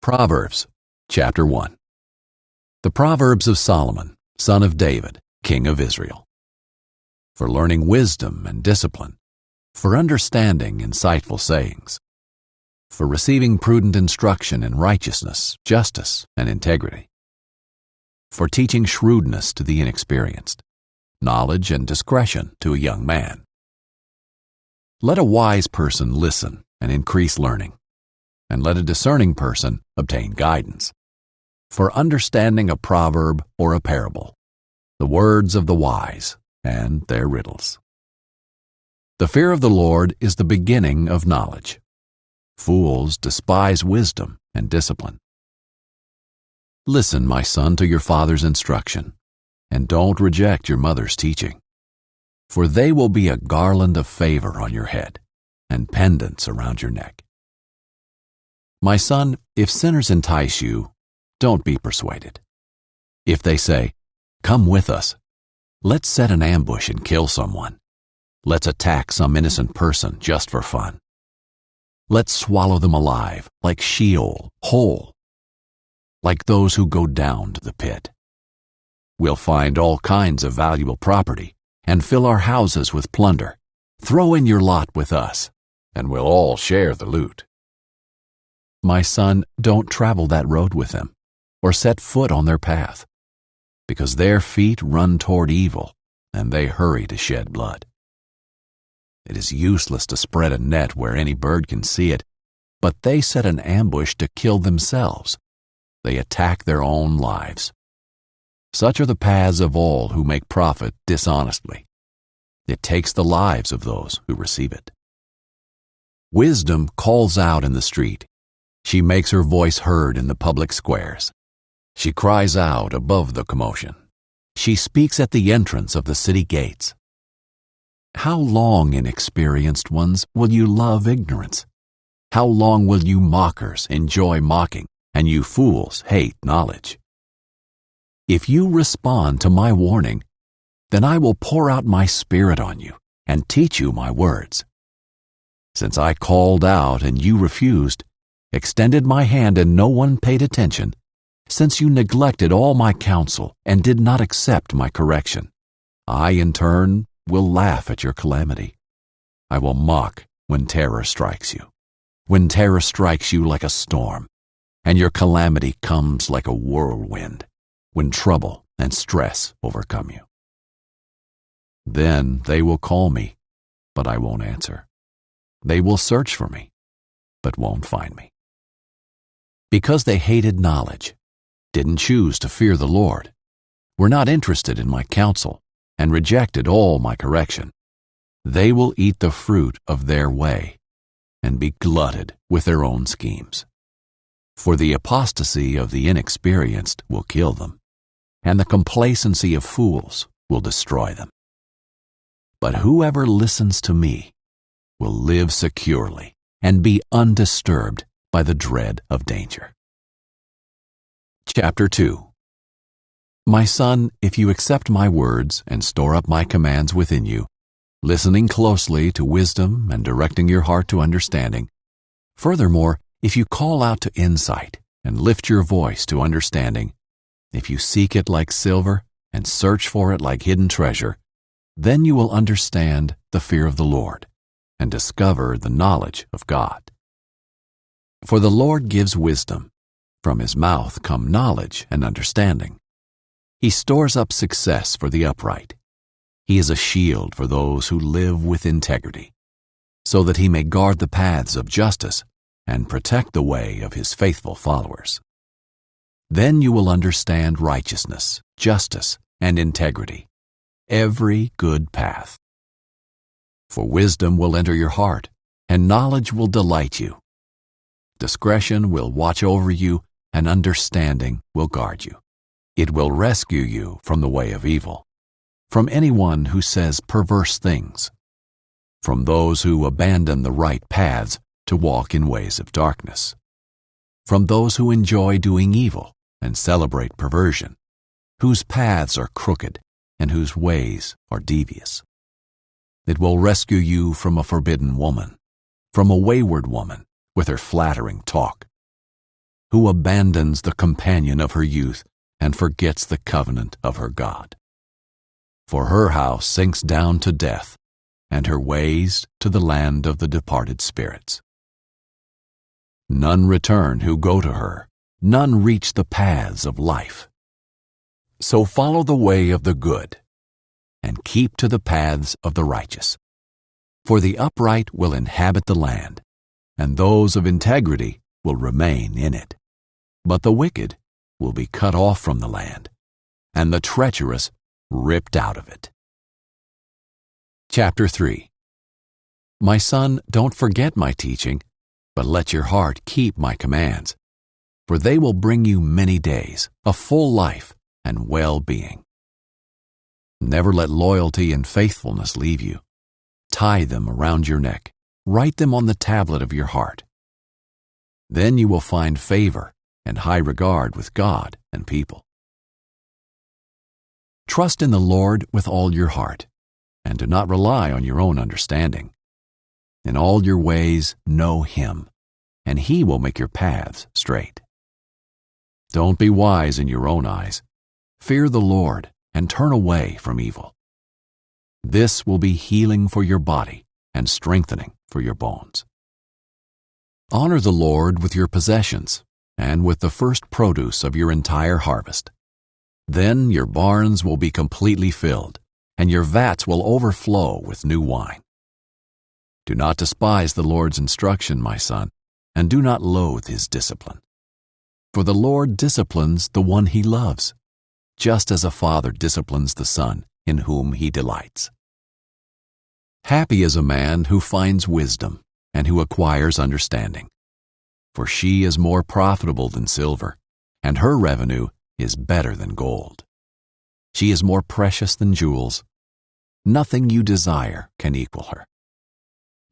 Proverbs, chapter 1. The Proverbs of Solomon, son of David, king of Israel. For learning wisdom and discipline, for understanding insightful sayings, for receiving prudent instruction in righteousness, justice, and integrity, for teaching shrewdness to the inexperienced, knowledge and discretion to a young man. Let a wise person listen and increase learning, and let a discerning person obtain guidance. For understanding a proverb or a parable, the words of the wise and their riddles. The fear of the Lord is the beginning of knowledge. Fools despise wisdom and discipline. Listen, my son, to your father's instruction, and don't reject your mother's teaching, for they will be a garland of favor on your head and pendants around your neck. My son, if sinners entice you, don't be persuaded. If they say, "Come with us," let's set an ambush and kill someone. Let's attack some innocent person just for fun. Let's swallow them alive, like Sheol, whole, like those who go down to the pit. We'll find all kinds of valuable property and fill our houses with plunder. Throw in your lot with us, and we'll all share the loot. My son, don't travel that road with them, or set foot on their path, because their feet run toward evil, and they hurry to shed blood. It is useless to spread a net where any bird can see it, but they set an ambush to kill themselves. They attack their own lives. Such are the paths of all who make profit dishonestly. It takes the lives of those who receive it. Wisdom calls out in the street. She makes her voice heard in the public squares. She cries out above the commotion. She speaks at the entrance of the city gates. How long, inexperienced ones, will you love ignorance? How long will you mockers enjoy mocking, and you fools hate knowledge? If you respond to my warning, then I will pour out my Spirit on you and teach you my words. Since I called out and you refused, extended my hand and no one paid attention, since you neglected all my counsel and did not accept my correction, I in turn will laugh at your calamity. I will mock when terror strikes you, when terror strikes you like a storm, and your calamity comes like a whirlwind, when trouble and stress overcome you. Then they will call me, but I won't answer. They will search for me, but won't find me. Because they hated knowledge, didn't choose to fear the Lord, were not interested in my counsel, and rejected all my correction, they will eat the fruit of their way and be glutted with their own schemes. For the apostasy of the inexperienced will kill them, and the complacency of fools will destroy them. But whoever listens to me will live securely and be undisturbed by the dread of danger. Chapter 2. My son, if you accept my words and store up my commands within you, listening closely to wisdom and directing your heart to understanding, furthermore, if you call out to insight and lift your voice to understanding, if you seek it like silver and search for it like hidden treasure, then you will understand the fear of the Lord and discover the knowledge of God. For the Lord gives wisdom. From his mouth come knowledge and understanding. He stores up success for the upright. He is a shield for those who live with integrity, so that he may guard the paths of justice and protect the way of his faithful followers. Then you will understand righteousness, justice, and integrity, every good path. For wisdom will enter your heart, and knowledge will delight you. Discretion will watch over you, and understanding will guard you. It will rescue you from the way of evil, from anyone who says perverse things, from those who abandon the right paths to walk in ways of darkness, from those who enjoy doing evil and celebrate perversion, whose paths are crooked and whose ways are devious. It will rescue you from a forbidden woman, from a wayward woman with her flattering talk, who abandons the companion of her youth and forgets the covenant of her God. For her house sinks down to death, and her ways to the land of the departed spirits. None return who go to her, none reach the paths of life. So follow the way of the good, and keep to the paths of the righteous. For the upright will inhabit the land, and those of integrity will remain in it. But the wicked will be cut off from the land, and the treacherous ripped out of it. Chapter 3. My son, don't forget my teaching, but let your heart keep my commands, for they will bring you many days, a full life, and well-being. Never let loyalty and faithfulness leave you. Tie them around your neck. Write them on the tablet of your heart. Then you will find favor and high regard with God and people. Trust in the Lord with all your heart, and do not rely on your own understanding. In all your ways know Him, and He will make your paths straight. Don't be wise in your own eyes. Fear the Lord and turn away from evil. This will be healing for your body and strengthening for your bones. Honor the Lord with your possessions and with the first produce of your entire harvest. Then your barns will be completely filled, and your vats will overflow with new wine. Do not despise the Lord's instruction, my son, and do not loathe His discipline. For the Lord disciplines the one He loves, just as a father disciplines the son in whom he delights. Happy is a man who finds wisdom and who acquires understanding, for she is more profitable than silver, and her revenue is better than gold. She is more precious than jewels. Nothing you desire can equal her.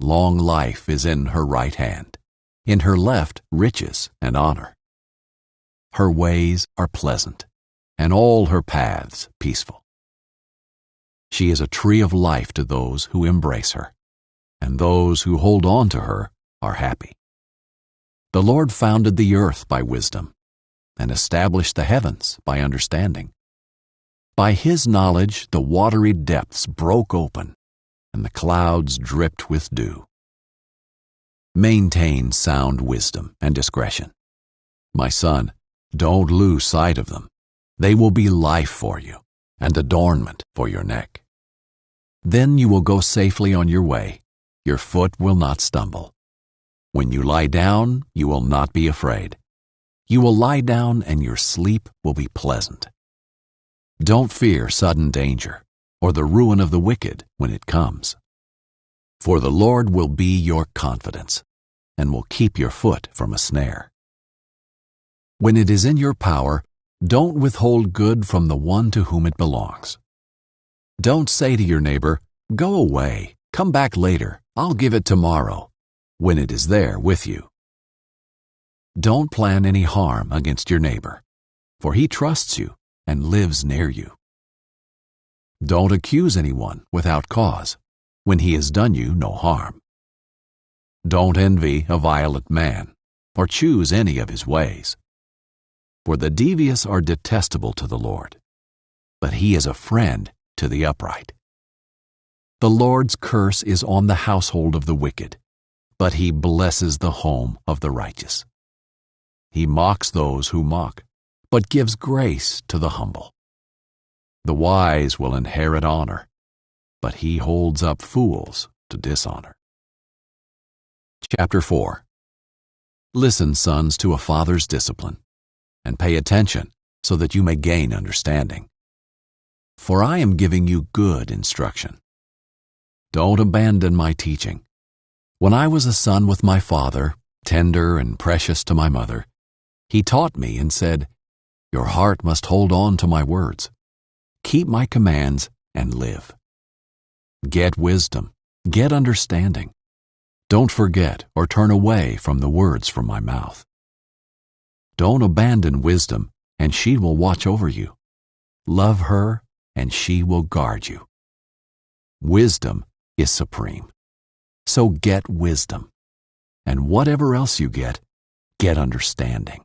Long life is in her right hand, in her left riches and honor. Her ways are pleasant, and all her paths peaceful. She is a tree of life to those who embrace her, and those who hold on to her are happy. The Lord founded the earth by wisdom, and established the heavens by understanding. By His knowledge the watery depths broke open, and the clouds dripped with dew. Maintain sound wisdom and discretion. My son, don't lose sight of them. They will be life for you, and adornment for your neck. Then you will go safely on your way. Your foot will not stumble. When you lie down, you will not be afraid. You will lie down, and your sleep will be pleasant. Don't fear sudden danger, or the ruin of the wicked when it comes. For the Lord will be your confidence, and will keep your foot from a snare. When it is in your power, don't withhold good from the one to whom it belongs. Don't say to your neighbor, "Go away, come back later, I'll give it tomorrow," when it is there with you. Don't plan any harm against your neighbor, for he trusts you and lives near you. Don't accuse anyone without cause, when he has done you no harm. Don't envy a violent man, or choose any of his ways. For the devious are detestable to the Lord, but He is a friend to the upright. The Lord's curse is on the household of the wicked, but He blesses the home of the righteous. He mocks those who mock, but gives grace to the humble. The wise will inherit honor, but He holds up fools to dishonor. Chapter 4. Listen, sons, to a father's discipline, and pay attention so that you may gain understanding. For I am giving you good instruction. Don't abandon my teaching. When I was a son with my father, tender and precious to my mother, he taught me and said, "Your heart must hold on to my words. Keep my commands and live. Get wisdom, get understanding. Don't forget or turn away from the words from my mouth. Don't abandon wisdom, and she will watch over you. Love her, and she will guard you. Wisdom is supreme. So get wisdom, and whatever else you get understanding.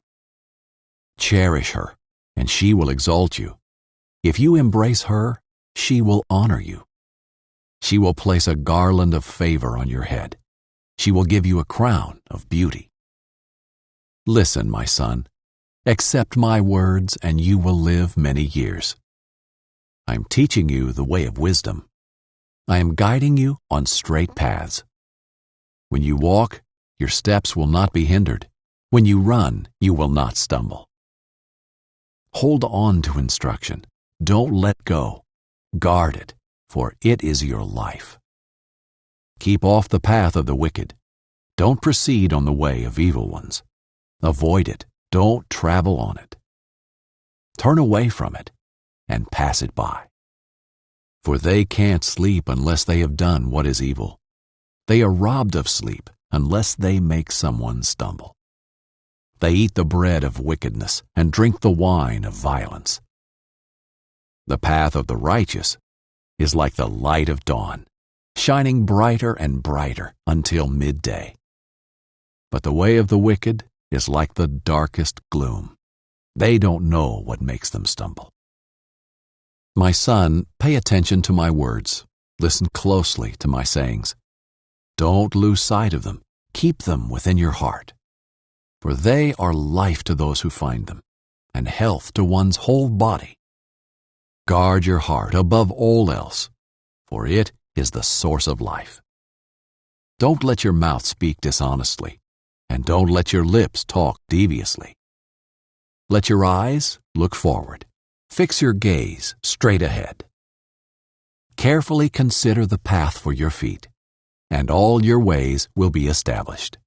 Cherish her, and she will exalt you. If you embrace her, she will honor you. She will place a garland of favor on your head. She will give you a crown of beauty. Listen, my son. Accept my words, and you will live many years. I am teaching you the way of wisdom. I am guiding you on straight paths. When you walk, your steps will not be hindered. When you run, you will not stumble. Hold on to instruction. Don't let go. Guard it, for it is your life. Keep off the path of the wicked. Don't proceed on the way of evil ones. Avoid it. Don't travel on it. Turn away from it and pass it by. For they can't sleep unless they have done what is evil. They are robbed of sleep unless they make someone stumble. They eat the bread of wickedness and drink the wine of violence. The path of the righteous is like the light of dawn, shining brighter and brighter until midday. But the way of the wicked is like the darkest gloom. They don't know what makes them stumble. My son, pay attention to my words. Listen closely to my sayings. Don't lose sight of them. Keep them within your heart. For they are life to those who find them, and health to one's whole body. Guard your heart above all else, for it is the source of life. Don't let your mouth speak dishonestly, and don't let your lips talk deviously. Let your eyes look forward. Fix your gaze straight ahead. Carefully consider the path for your feet, and all your ways will be established.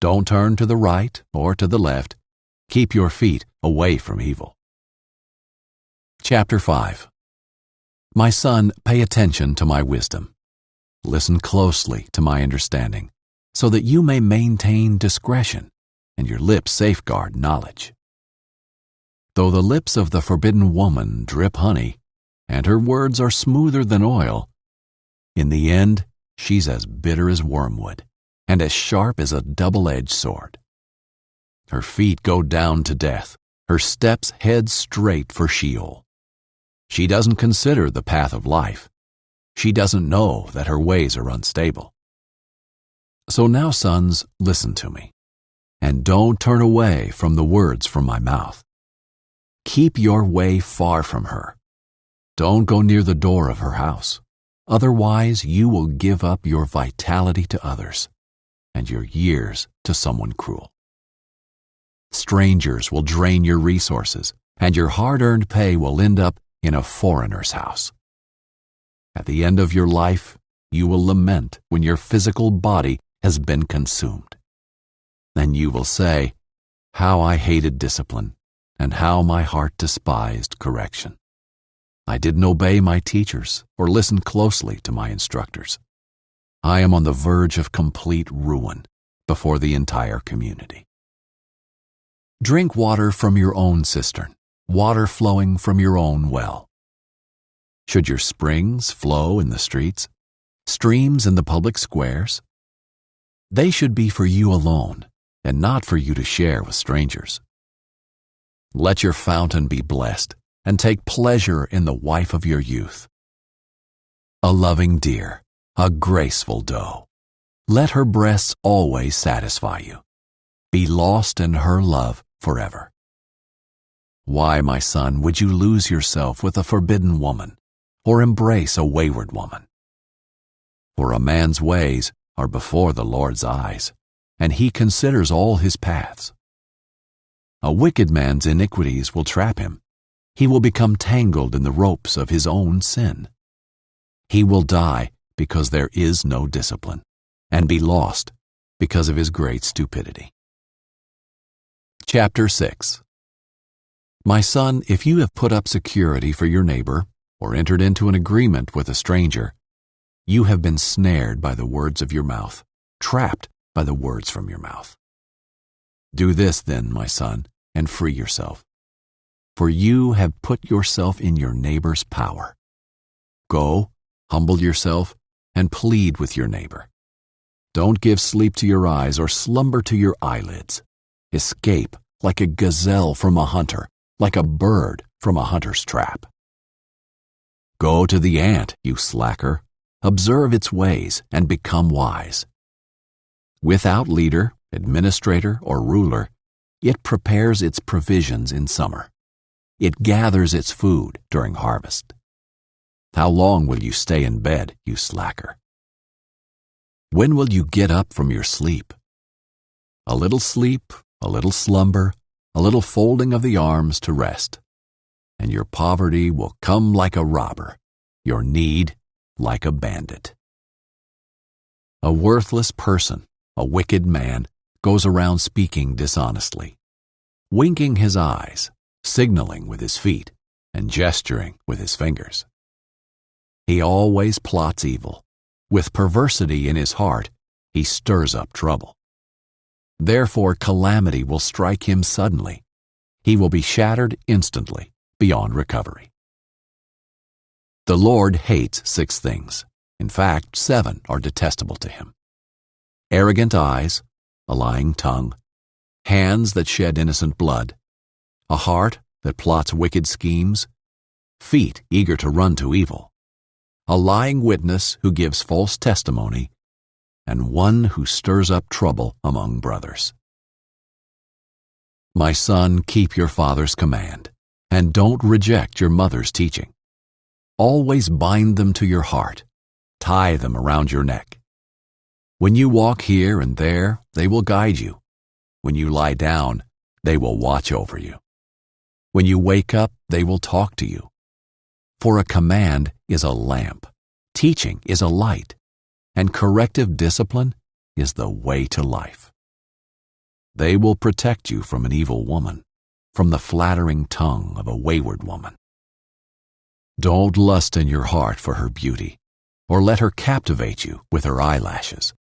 Don't turn to the right or to the left. Keep your feet away from evil. Chapter 5. My son, pay attention to my wisdom. Listen closely to my understanding, so that you may maintain discretion, and your lips safeguard knowledge. Though the lips of the forbidden woman drip honey, and her words are smoother than oil, in the end she's as bitter as wormwood, and as sharp as a double-edged sword. Her feet go down to death, her steps head straight for Sheol. She doesn't consider the path of life. She doesn't know that her ways are unstable. So now, sons, listen to me, and don't turn away from the words from my mouth. Keep your way far from her. Don't go near the door of her house. Otherwise, you will give up your vitality to others, and your years to someone cruel. Strangers will drain your resources, and your hard-earned pay will end up in a foreigner's house. At the end of your life, you will lament when your physical body has been consumed. Then you will say, "How I hated discipline, and how my heart despised correction. I didn't obey my teachers or listen closely to my instructors. I am on the verge of complete ruin before the entire community." Drink water from your own cistern, water flowing from your own well. Should your springs flow in the streets, streams in the public squares? They should be for you alone, and not for you to share with strangers. Let your fountain be blessed, and take pleasure in the wife of your youth. A loving deer, a graceful doe. Let her breasts always satisfy you. Be lost in her love forever. Why, my son, would you lose yourself with a forbidden woman, or embrace a wayward woman? For a man's ways are before the Lord's eyes, and he considers all his paths. A wicked man's iniquities will trap him. He will become tangled in the ropes of his own sin. He will die because there is no discipline, and be lost because of his great stupidity. Chapter 6. My son, if you have put up security for your neighbor, or entered into an agreement with a stranger, you have been snared by the words of your mouth, trapped by the words from your mouth. Do this then, my son, and free yourself, for you have put yourself in your neighbor's power. Go, humble yourself, and plead with your neighbor. Don't give sleep to your eyes or slumber to your eyelids. Escape like a gazelle from a hunter, like a bird from a hunter's trap. Go to the ant, you slacker, observe its ways and become wise. Without leader, administrator, or ruler, it prepares its provisions in summer. It gathers its food during harvest. How long will you stay in bed, you slacker? When will you get up from your sleep? A little sleep, a little slumber, a little folding of the arms to rest, and your poverty will come like a robber, your need like a bandit. A worthless person, a wicked man, goes around speaking dishonestly, winking his eyes, signaling with his feet, and gesturing with his fingers. He always plots evil. With perversity in his heart, he stirs up trouble. Therefore, calamity will strike him suddenly. He will be shattered instantly, beyond recovery. The Lord hates 6 things. In fact, 7 are detestable to him: arrogant eyes, a lying tongue, hands that shed innocent blood, a heart that plots wicked schemes, feet eager to run to evil, a lying witness who gives false testimony, and one who stirs up trouble among brothers. My son, keep your father's command, and don't reject your mother's teaching. Always bind them to your heart, tie them around your neck. When you walk here and there, they will guide you. When you lie down, they will watch over you. When you wake up, they will talk to you. For a command is a lamp, teaching is a light, and corrective discipline is the way to life. They will protect you from an evil woman, from the flattering tongue of a wayward woman. Don't lust in your heart for her beauty, or let her captivate you with her eyelashes.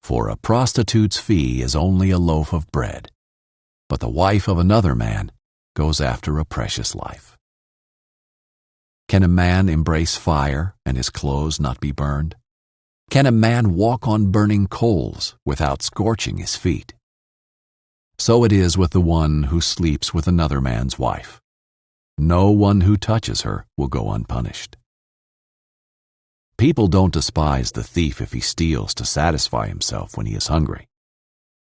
For a prostitute's fee is only a loaf of bread, but the wife of another man goes after a precious life. Can a man embrace fire and his clothes not be burned? Can a man walk on burning coals without scorching his feet? So it is with the one who sleeps with another man's wife. No one who touches her will go unpunished. People don't despise the thief if he steals to satisfy himself when he is hungry.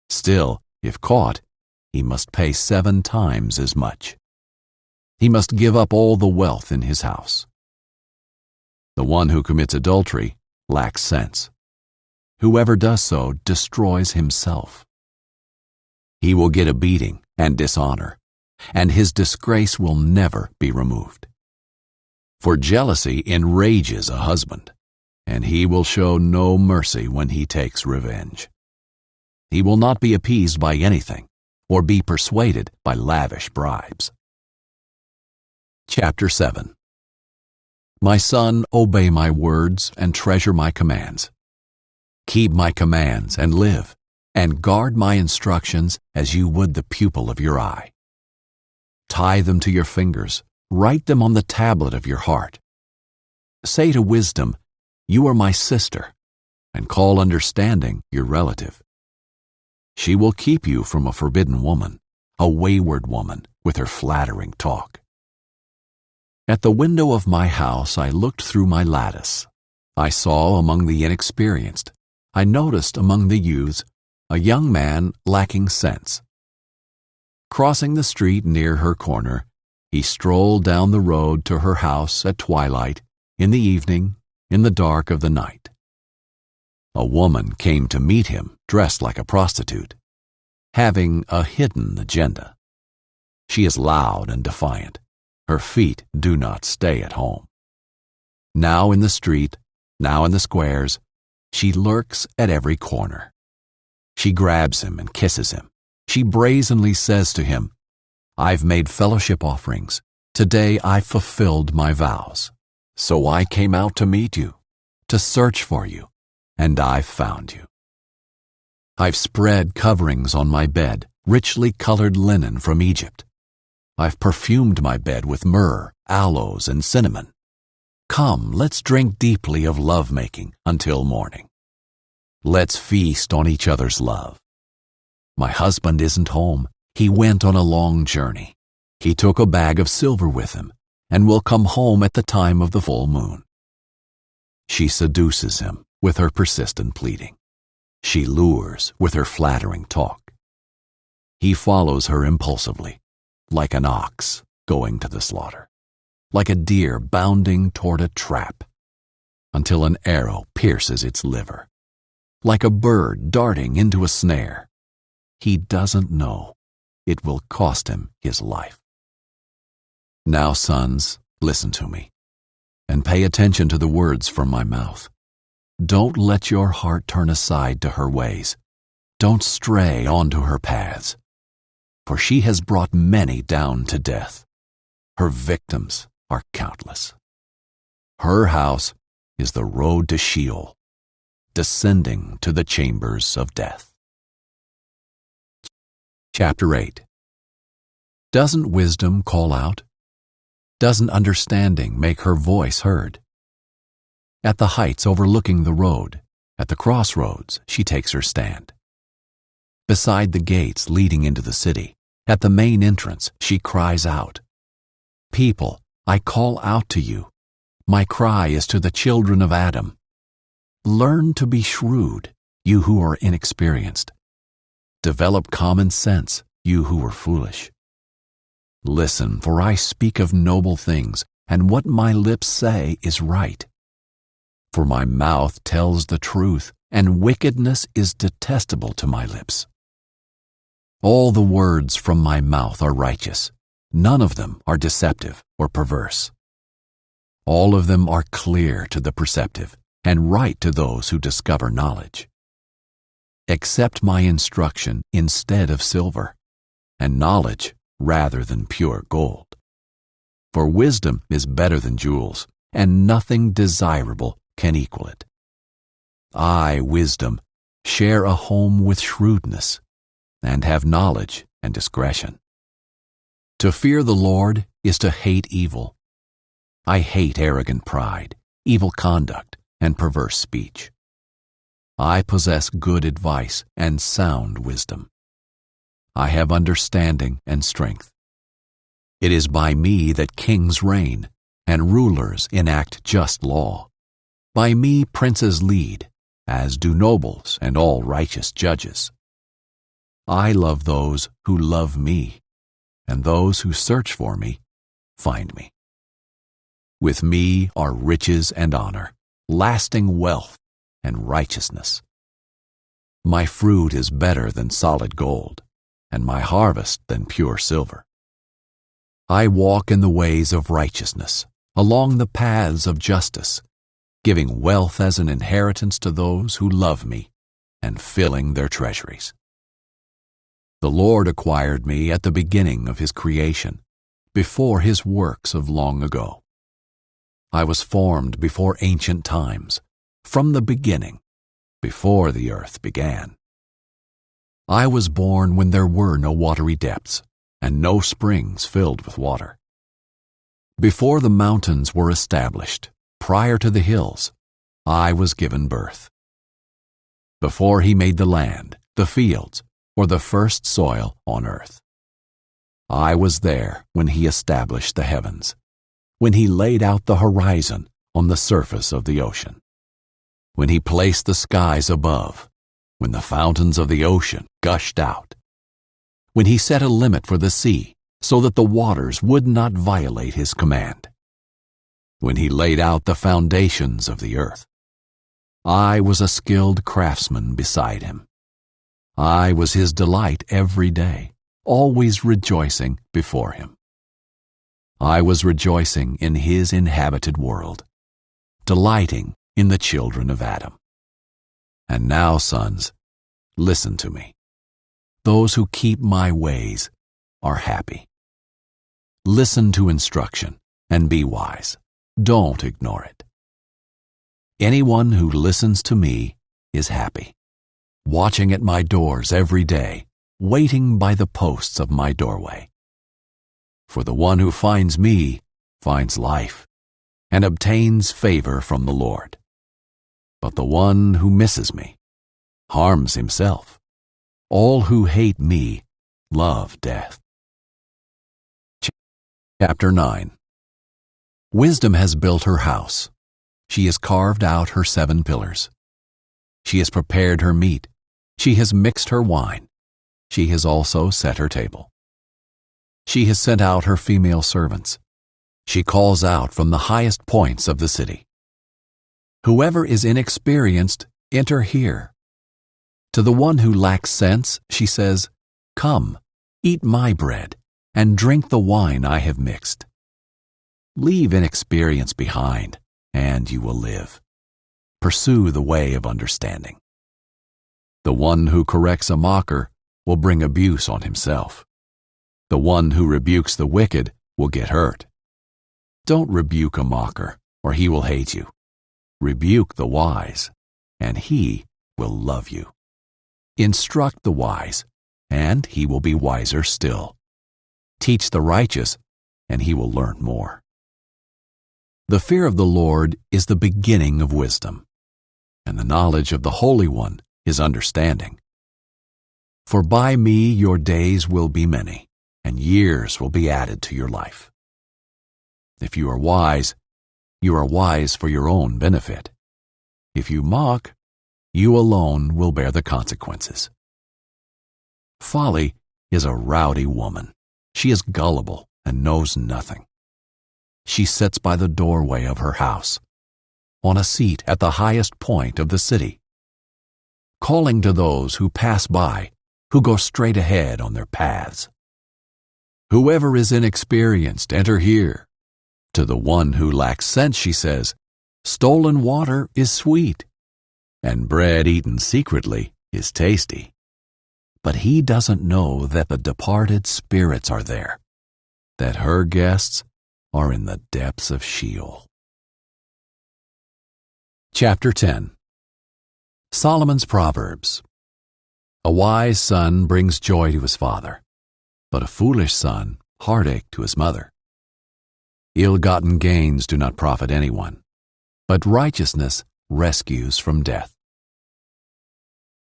Still, if caught, he must pay 7 times as much. He must give up all the wealth in his house. The one who commits adultery lacks sense. Whoever does so destroys himself. He will get a beating and dishonor, and his disgrace will never be removed. For jealousy enrages a husband, and he will show no mercy when he takes revenge. He will not be appeased by anything, or be persuaded by lavish bribes. Chapter 7. My son, obey my words and treasure my commands. Keep my commands and live, and guard my instructions as you would the pupil of your eye. Tie them to your fingers, write them on the tablet of your heart. Say to wisdom, you are my sister, and call understanding your relative. She will keep you from a forbidden woman, a wayward woman with her flattering talk. At the window of my house I looked through my lattice. I saw among the inexperienced, I noticed among the youths, a young man lacking sense. Crossing the street near her corner, he strolled down the road to her house at twilight, in the evening, in the dark of the night. A woman came to meet him dressed like a prostitute, having a hidden agenda. She is loud and defiant. Her feet do not stay at home. Now in the street, now in the squares, she lurks at every corner. She grabs him and kisses him. She brazenly says to him, I've made fellowship offerings. Today I fulfilled my vows. So I came out to meet you, to search for you, and I've found you. I've spread coverings on my bed, richly colored linen from Egypt. I've perfumed my bed with myrrh, aloes, and cinnamon. Come, let's drink deeply of love-making until morning. Let's feast on each other's love. My husband isn't home. He went on a long journey. He took a bag of silver with him and will come home at the time of the full moon. She seduces him with her persistent pleading. She lures with her flattering talk. He follows her impulsively, like an ox going to the slaughter, like a deer bounding toward a trap, until an arrow pierces its liver, like a bird darting into a snare. He doesn't know it will cost him his life. Now, sons, listen to me, and pay attention to the words from my mouth. Don't let your heart turn aside to her ways. Don't stray onto her paths, for she has brought many down to death. Her victims are countless. Her house is the road to Sheol, descending to the chambers of death. Chapter 8. Doesn't wisdom call out? Doesn't understanding make her voice heard? At the heights overlooking the road, at the crossroads, she takes her stand. Beside the gates leading into the city, at the main entrance, she cries out, "People, I call out to you. My cry is to the children of Adam. Learn to be shrewd, you who are inexperienced. Develop common sense, you who are foolish. Listen, for I speak of noble things, and what my lips say is right. For my mouth tells the truth, and wickedness is detestable to my lips. All the words from my mouth are righteous. None of them are deceptive or perverse. All of them are clear to the perceptive, and right to those who discover knowledge. Accept my instruction instead of silver, and knowledge rather than pure gold. For wisdom is better than jewels, and nothing desirable can equal it. I, wisdom, share a home with shrewdness, and have knowledge and discretion. To fear the Lord is to hate evil. I hate arrogant pride, evil conduct, and perverse speech. I possess good advice and sound wisdom. I have understanding and strength. It is by me that kings reign, and rulers enact just law. By me princes lead, as do nobles and all righteous judges. I love those who love me, and those who search for me find me. With me are riches and honor, lasting wealth and righteousness. My fruit is better than solid gold, and my harvest than pure silver. I walk in the ways of righteousness, along the paths of justice, giving wealth as an inheritance to those who love me, and filling their treasuries. The Lord acquired me at the beginning of his creation, before his works of long ago. I was formed before ancient times, from the beginning, before the earth began. I was born when there were no watery depths, and no springs filled with water. Before the mountains were established, prior to the hills, I was given birth. Before he made the land, the fields, or the first soil on earth. I was there when he established the heavens, when he laid out the horizon on the surface of the ocean, when he placed the skies above, when the fountains of the ocean gushed out, when he set a limit for the sea so that the waters would not violate his command, when he laid out the foundations of the earth. I was a skilled craftsman beside him. I was his delight every day, always rejoicing before him. I was rejoicing in his inhabited world, delighting in the children of Adam. And now, sons, listen to me. Those who keep my ways are happy. Listen to instruction and be wise. Don't ignore it. Anyone who listens to me is happy, watching at my doors every day, waiting by the posts of my doorway. For the one who finds me finds life and obtains favor from the Lord. But the one who misses me harms himself. All who hate me love death. Chapter 9. Wisdom has built her house. She has carved out her 7 pillars. She has prepared her meat. She has mixed her wine. She has also set her table. She has sent out her female servants. She calls out from the highest points of the city. Whoever is inexperienced, enter here. To the one who lacks sense, she says, Come, eat my bread, and drink the wine I have mixed. Leave inexperience behind, and you will live. Pursue the way of understanding. The one who corrects a mocker will bring abuse on himself. The one who rebukes the wicked will get hurt. Don't rebuke a mocker, or he will hate you. Rebuke the wise, and he will love you. Instruct the wise, and he will be wiser still. Teach the righteous, and he will learn more. The fear of the Lord is the beginning of wisdom, and the knowledge of the Holy One is understanding. For by me your days will be many, and years will be added to your life. If you are wise for your own benefit. If you mock, you alone will bear the consequences. Folly is a rowdy woman. She is gullible and knows nothing. She sits by the doorway of her house, on a seat at the highest point of the city, calling to those who pass by, who go straight ahead on their paths. Whoever is inexperienced, enter here. To the one who lacks sense, she says, Stolen water is sweet, and bread eaten secretly is tasty. But he doesn't know that the departed spirits are there, that her guests are in the depths of Sheol. Chapter 10. Solomon's Proverbs. A wise son brings joy to his father, but a foolish son heartache to his mother. Ill-gotten gains do not profit anyone, but righteousness rescues from death.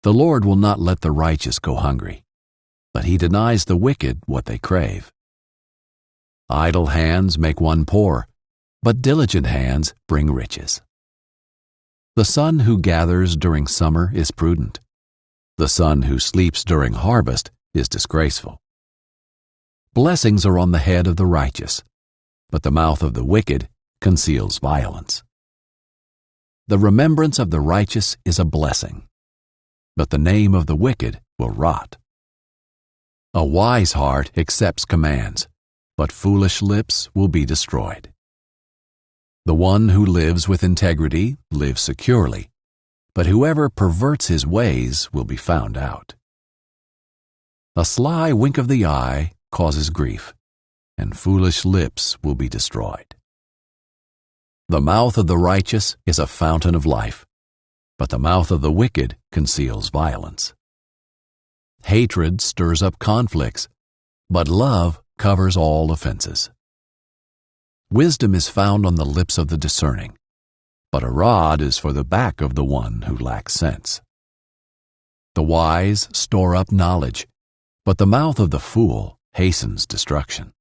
The Lord will not let the righteous go hungry, but he denies the wicked what they crave. Idle hands make one poor, but diligent hands bring riches. The son who gathers during summer is prudent. The son who sleeps during harvest is disgraceful. Blessings are on the head of the righteous, but the mouth of the wicked conceals violence. The remembrance of the righteous is a blessing, but the name of the wicked will rot. A wise heart accepts commands, but foolish lips will be destroyed. The one who lives with integrity lives securely, but whoever perverts his ways will be found out. A sly wink of the eye causes grief, and foolish lips will be destroyed. The mouth of the righteous is a fountain of life, but the mouth of the wicked conceals violence. Hatred stirs up conflicts, but love covers all offenses. Wisdom is found on the lips of the discerning, but a rod is for the back of the one who lacks sense. The wise store up knowledge, but the mouth of the fool hastens destruction.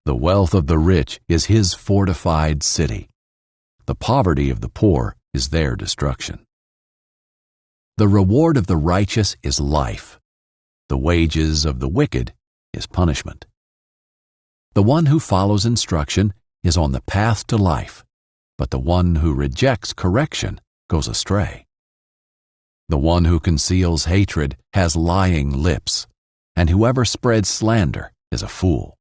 The wealth of the rich is his fortified city. The poverty of the poor is their destruction. The reward of the righteous is life. The wages of the wicked is punishment. The one who follows instruction is on the path to life, but the one who rejects correction goes astray. The one who conceals hatred has lying lips, and whoever spreads slander is a fool.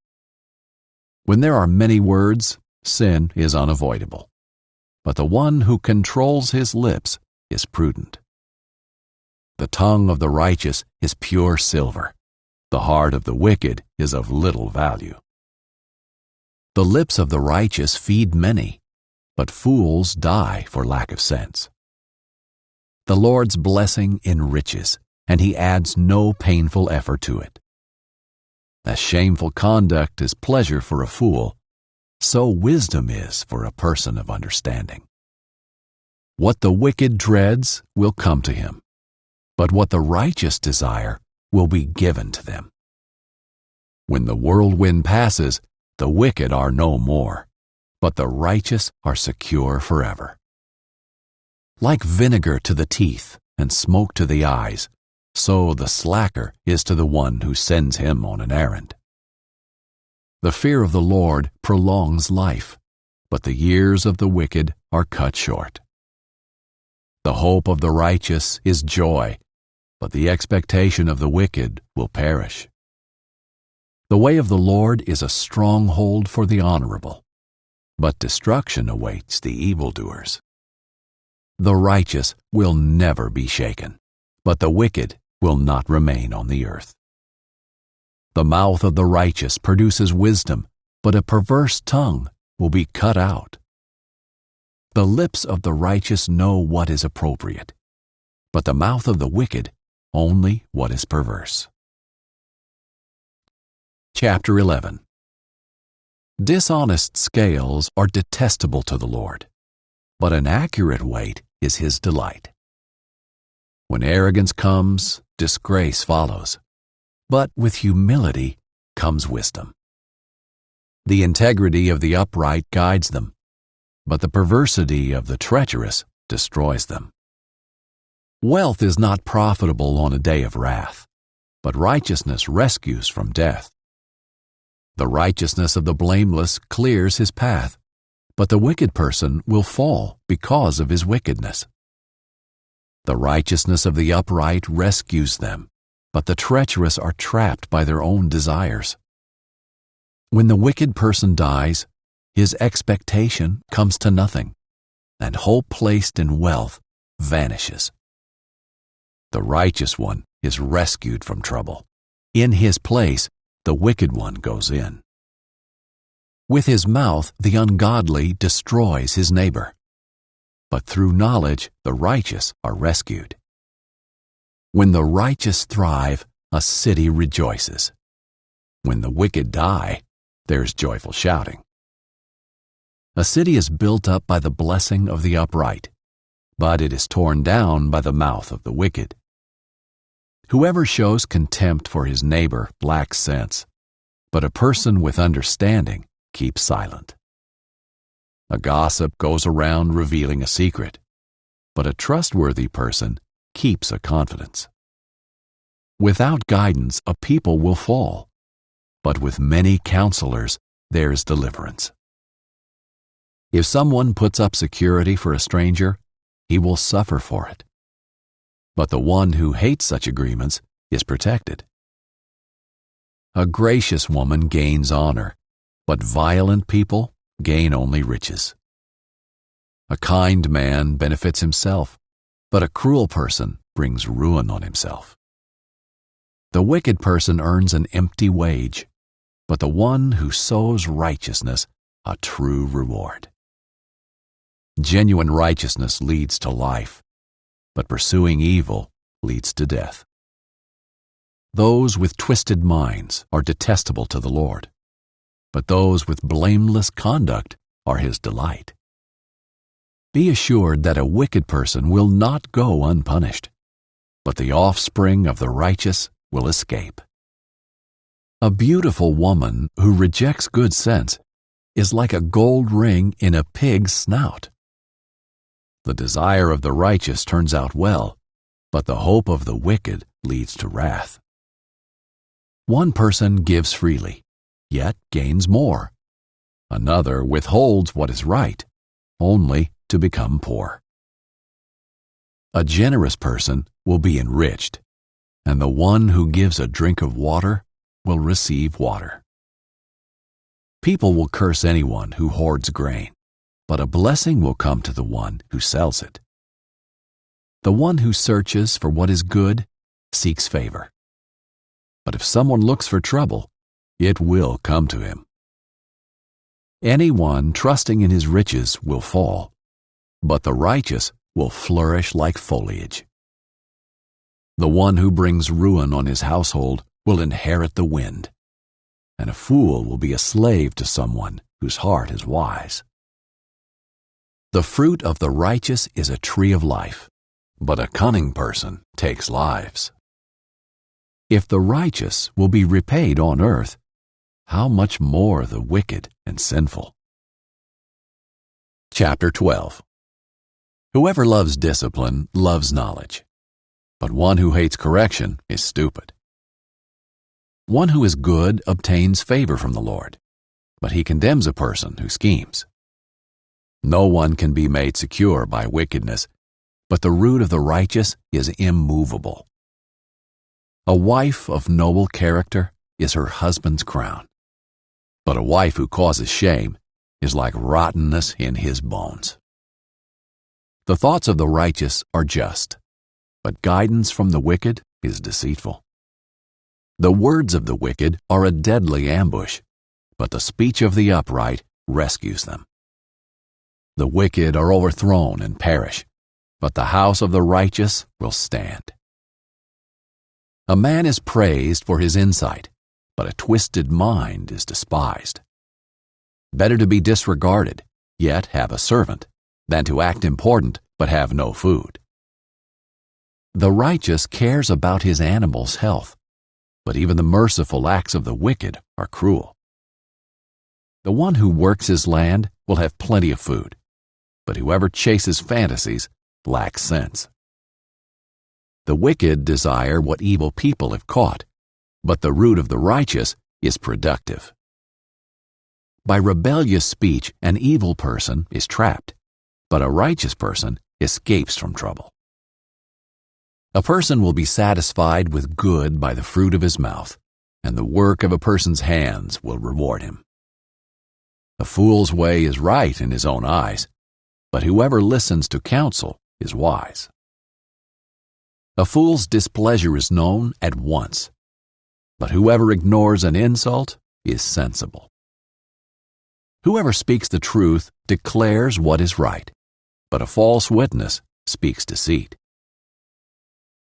When there are many words, sin is unavoidable, but the one who controls his lips is prudent. The tongue of the righteous is pure silver. The heart of the wicked is of little value. The lips of the righteous feed many, but fools die for lack of sense. The Lord's blessing enriches, and he adds no painful effort to it. As shameful conduct is pleasure for a fool, so wisdom is for a person of understanding. What the wicked dreads will come to him, but what the righteous desire will be given to them. When the whirlwind passes, the wicked are no more, but the righteous are secure forever. Like vinegar to the teeth and smoke to the eyes, so the slacker is to the one who sends him on an errand. The fear of the Lord prolongs life, but the years of the wicked are cut short. The hope of the righteous is joy, but the expectation of the wicked will perish. The way of the Lord is a stronghold for the honorable, but destruction awaits the evildoers. The righteous will never be shaken, but the wicked will not remain on the earth. The mouth of the righteous produces wisdom, but a perverse tongue will be cut out. The lips of the righteous know what is appropriate, but the mouth of the wicked only what is perverse. Chapter 11. Dishonest scales are detestable to the Lord, but an accurate weight is his delight. When arrogance comes, disgrace follows, but with humility comes wisdom. The integrity of the upright guides them, but the perversity of the treacherous destroys them. Wealth is not profitable on a day of wrath, but righteousness rescues from death. The righteousness of the blameless clears his path, but the wicked person will fall because of his wickedness. The righteousness of the upright rescues them, but the treacherous are trapped by their own desires. When the wicked person dies, his expectation comes to nothing, and hope placed in wealth vanishes. The righteous one is rescued from trouble. In his place, the wicked one goes in. With his mouth, the ungodly destroys his neighbor, but through knowledge, the righteous are rescued. When the righteous thrive, a city rejoices. When the wicked die, there's joyful shouting. A city is built up by the blessing of the upright, but it is torn down by the mouth of the wicked. Whoever shows contempt for his neighbor lacks sense, but a person with understanding keeps silent. A gossip goes around revealing a secret, but a trustworthy person keeps a confidence. Without guidance, a people will fall, but with many counselors, there is deliverance. If someone puts up security for a stranger, he will suffer for it. But the one who hates such agreements is protected. A gracious woman gains honor, but violent people gain only riches. A kind man benefits himself, but a cruel person brings ruin on himself. The wicked person earns an empty wage, but the one who sows righteousness a true reward. Genuine righteousness leads to life, but pursuing evil leads to death. Those with twisted minds are detestable to the Lord, but those with blameless conduct are his delight. Be assured that a wicked person will not go unpunished, but the offspring of the righteous will escape. A beautiful woman who rejects good sense is like a gold ring in a pig's snout. The desire of the righteous turns out well, but the hope of the wicked leads to wrath. One person gives freely, yet gains more. Another withholds what is right, only to become poor. A generous person will be enriched, and the one who gives a drink of water will receive water. People will curse anyone who hoards grain, but a blessing will come to the one who sells it. The one who searches for what is good seeks favor. But if someone looks for trouble, it will come to him. Anyone trusting in his riches will fall, but the righteous will flourish like foliage. The one who brings ruin on his household will inherit the wind, and a fool will be a slave to someone whose heart is wise. The fruit of the righteous is a tree of life, but a cunning person takes lives. If the righteous will be repaid on earth, how much more the wicked and sinful. Chapter 12. Whoever loves discipline loves knowledge, but one who hates correction is stupid. One who is good obtains favor from the Lord, but he condemns a person who schemes. No one can be made secure by wickedness, but the root of the righteous is immovable. A wife of noble character is her husband's crown, but a wife who causes shame is like rottenness in his bones. The thoughts of the righteous are just, but guidance from the wicked is deceitful. The words of the wicked are a deadly ambush, but the speech of the upright rescues them. The wicked are overthrown and perish, but the house of the righteous will stand. A man is praised for his insight, but a twisted mind is despised. Better to be disregarded, yet have a servant, than to act important but have no food. The righteous cares about his animal's health, but even the merciful acts of the wicked are cruel. The one who works his land will have plenty of food, but whoever chases fantasies lacks sense. The wicked desire what evil people have caught, but the root of the righteous is productive. By rebellious speech, an evil person is trapped, but a righteous person escapes from trouble. A person will be satisfied with good by the fruit of his mouth, and the work of a person's hands will reward him. A fool's way is right in his own eyes, but whoever listens to counsel is wise. A fool's displeasure is known at once, but whoever ignores an insult is sensible. Whoever speaks the truth declares what is right, but a false witness speaks deceit.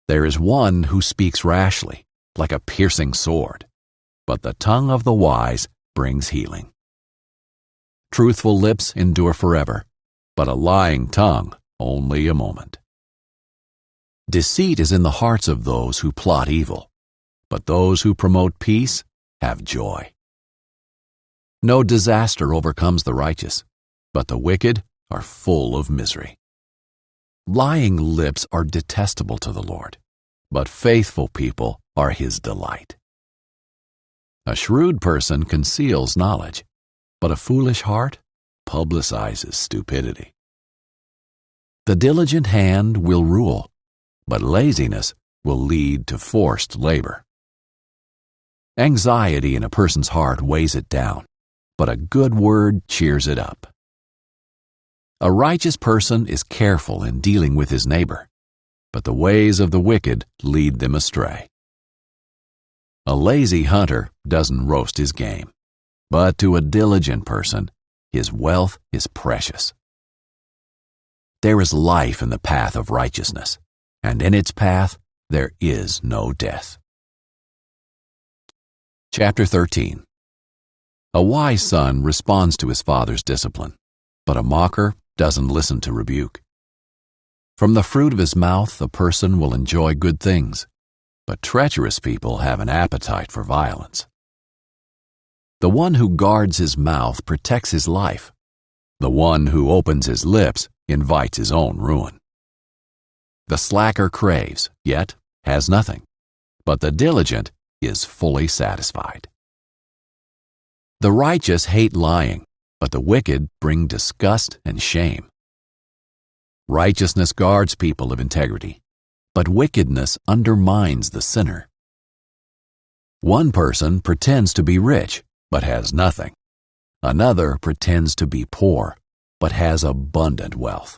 There is one who speaks rashly, like a piercing sword, but the tongue of the wise brings healing. Truthful lips endure forever, but a lying tongue only a moment. Deceit is in the hearts of those who plot evil, but those who promote peace have joy. No disaster overcomes the righteous, but the wicked are full of misery. Lying lips are detestable to the Lord, but faithful people are his delight. A shrewd person conceals knowledge, but a foolish heart publicizes stupidity. The diligent hand will rule, but laziness will lead to forced labor. Anxiety in a person's heart weighs it down, but a good word cheers it up. A righteous person is careful in dealing with his neighbor, but the ways of the wicked lead them astray. A lazy hunter doesn't roast his game, but to a diligent person, his wealth is precious. There is life in the path of righteousness, and in its path there is no death. Chapter 13. A wise son responds to his father's discipline, but a mocker doesn't listen to rebuke. From the fruit of his mouth a person will enjoy good things, but treacherous people have an appetite for violence. The one who guards his mouth protects his life. The one who opens his lips invites his own ruin. The slacker craves, yet has nothing, but the diligent is fully satisfied. The righteous hate lying, but the wicked bring disgust and shame. Righteousness guards people of integrity, but wickedness undermines the sinner. One person pretends to be rich, but has nothing. Another pretends to be poor, but has abundant wealth.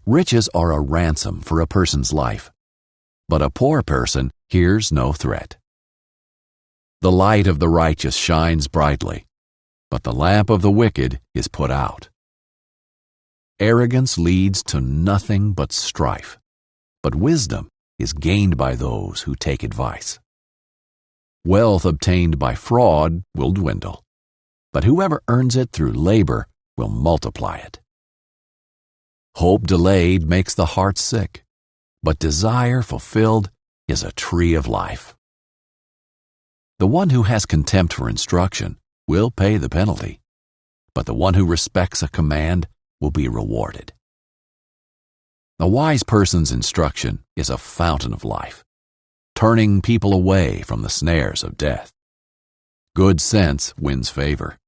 Riches are a ransom for a person's life, but a poor person hears no threat. The light of the righteous shines brightly, but the lamp of the wicked is put out. Arrogance leads to nothing but strife, but wisdom is gained by those who take advice. Wealth obtained by fraud will dwindle, but whoever earns it through labor will multiply it. Hope delayed makes the heart sick, but desire fulfilled is a tree of life. The one who has contempt for instruction will pay the penalty, but the one who respects a command will be rewarded. A wise person's instruction is a fountain of life, turning people away from the snares of death. Good sense wins favor,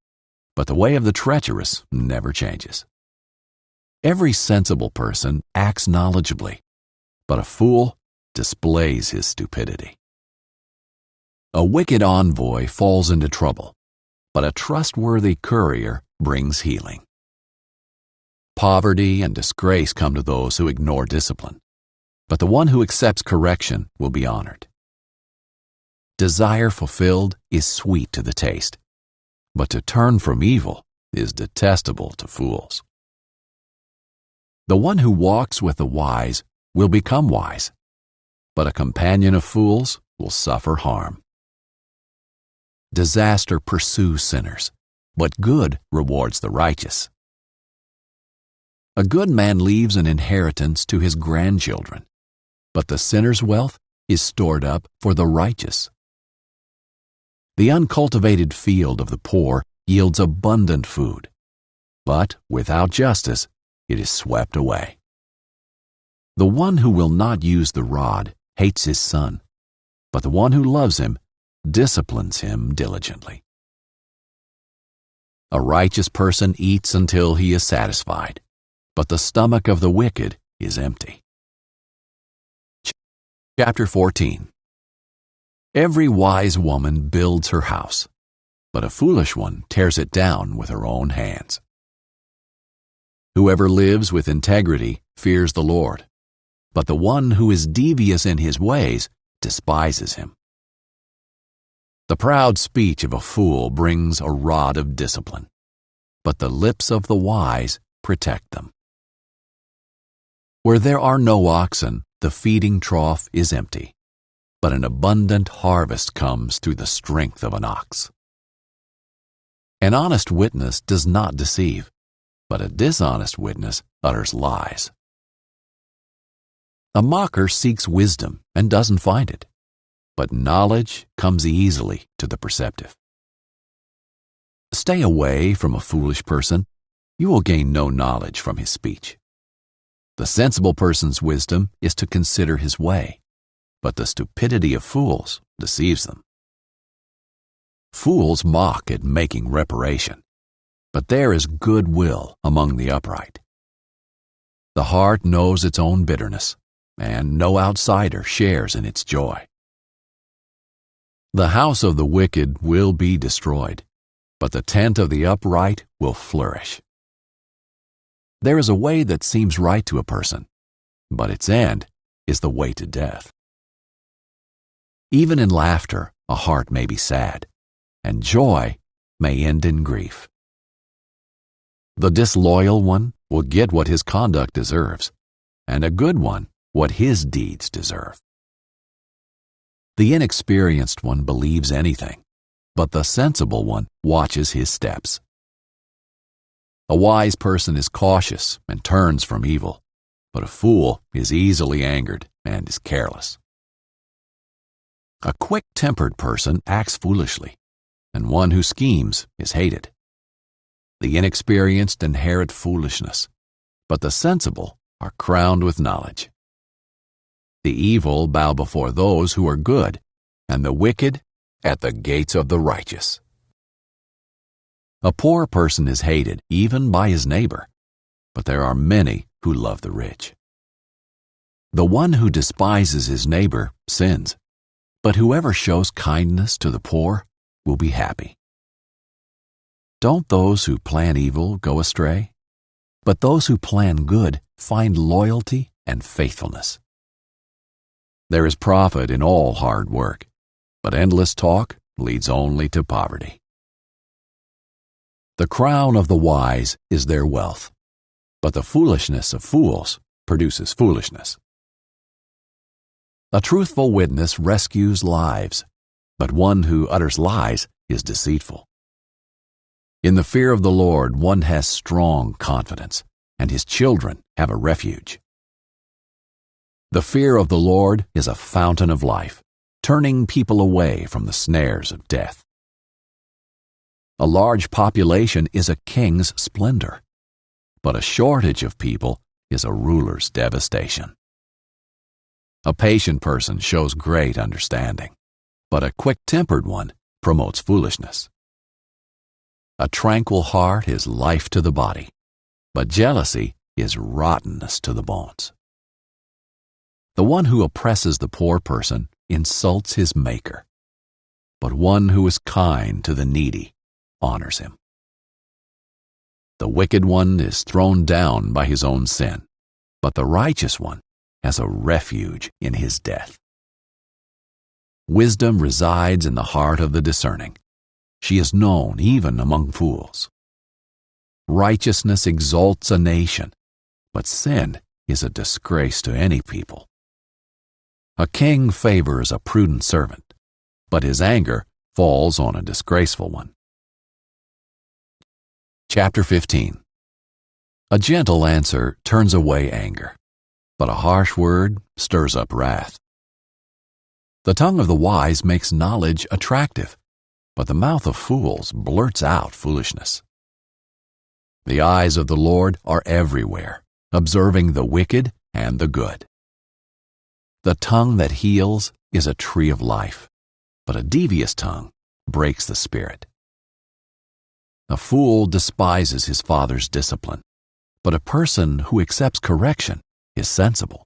but the way of the treacherous never changes. Every sensible person acts knowledgeably, but a fool displays his stupidity. A wicked envoy falls into trouble, but a trustworthy courier brings healing. Poverty and disgrace come to those who ignore discipline, but the one who accepts correction will be honored. Desire fulfilled is sweet to the taste, but to turn from evil is detestable to fools. The one who walks with the wise will become wise, but a companion of fools will suffer harm. Disaster pursues sinners, but good rewards the righteous. A good man leaves an inheritance to his grandchildren, but the sinner's wealth is stored up for the righteous. The uncultivated field of the poor yields abundant food, but without justice, it is swept away. The one who will not use the rod hates his son, but the one who loves him disciplines him diligently. A righteous person eats until he is satisfied, but the stomach of the wicked is empty. Chapter 14. Every wise woman builds her house, but a foolish one tears it down with her own hands. Whoever lives with integrity fears the Lord, but the one who is devious in his ways despises him. The proud speech of a fool brings a rod of discipline, but the lips of the wise protect them. Where there are no oxen, the feeding trough is empty, but an abundant harvest comes through the strength of an ox. An honest witness does not deceive, but a dishonest witness utters lies. A mocker seeks wisdom and doesn't find it, but knowledge comes easily to the perceptive. Stay away from a foolish person. You will gain no knowledge from his speech. The sensible person's wisdom is to consider his way, but the stupidity of fools deceives them. Fools mock at making reparation, but there is good will among the upright. The heart knows its own bitterness, and no outsider shares in its joy. The house of the wicked will be destroyed, but the tent of the upright will flourish. There is a way that seems right to a person, but its end is the way to death. Even in laughter, a heart may be sad, and joy may end in grief. The disloyal one will get what his conduct deserves, and a good one what his deeds deserve. The inexperienced one believes anything, but the sensible one watches his steps. A wise person is cautious and turns from evil, but a fool is easily angered and is careless. A quick-tempered person acts foolishly, and one who schemes is hated. The inexperienced inherit foolishness, but the sensible are crowned with knowledge. The evil bow before those who are good, and the wicked at the gates of the righteous. A poor person is hated even by his neighbor, but there are many who love the rich. The one who despises his neighbor sins, but whoever shows kindness to the poor will be happy. Don't those who plan evil go astray? But those who plan good find loyalty and faithfulness. There is profit in all hard work, but endless talk leads only to poverty. The crown of the wise is their wealth, but the foolishness of fools produces foolishness. A truthful witness rescues lives, but one who utters lies is deceitful. In the fear of the Lord one has strong confidence, and his children have a refuge. The fear of the Lord is a fountain of life, turning people away from the snares of death. A large population is a king's splendor, but a shortage of people is a ruler's devastation. A patient person shows great understanding, but a quick-tempered one promotes foolishness. A tranquil heart is life to the body, but jealousy is rottenness to the bones. The one who oppresses the poor person insults his Maker, but one who is kind to the needy honors him. The wicked one is thrown down by his own sin, but the righteous one has a refuge in his death. Wisdom resides in the heart of the discerning. She is known even among fools. Righteousness exalts a nation, but sin is a disgrace to any people. A king favors a prudent servant, but his anger falls on a disgraceful one. Chapter 15. A gentle answer turns away anger, but a harsh word stirs up wrath. The tongue of the wise makes knowledge attractive, but the mouth of fools blurts out foolishness. The eyes of the Lord are everywhere, observing the wicked and the good. The tongue that heals is a tree of life, but a devious tongue breaks the spirit. A fool despises his father's discipline, but a person who accepts correction is sensible.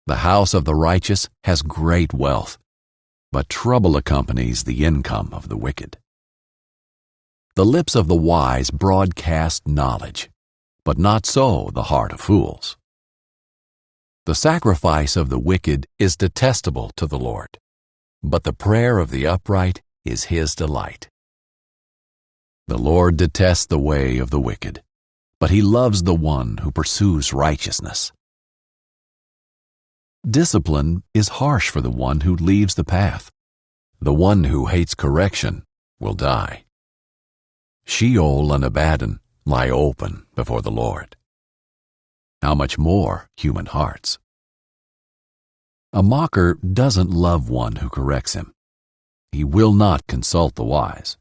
The house of the righteous has great wealth, but trouble accompanies the income of the wicked. The lips of the wise broadcast knowledge, but not so the heart of fools. The sacrifice of the wicked is detestable to the Lord, but the prayer of the upright is his delight. The Lord detests the way of the wicked, but he loves the one who pursues righteousness. Discipline is harsh for the one who leaves the path. The one who hates correction will die. Sheol and Abaddon lie open before the Lord. How much more human hearts? A mocker doesn't love one who corrects him. He will not consult the wise.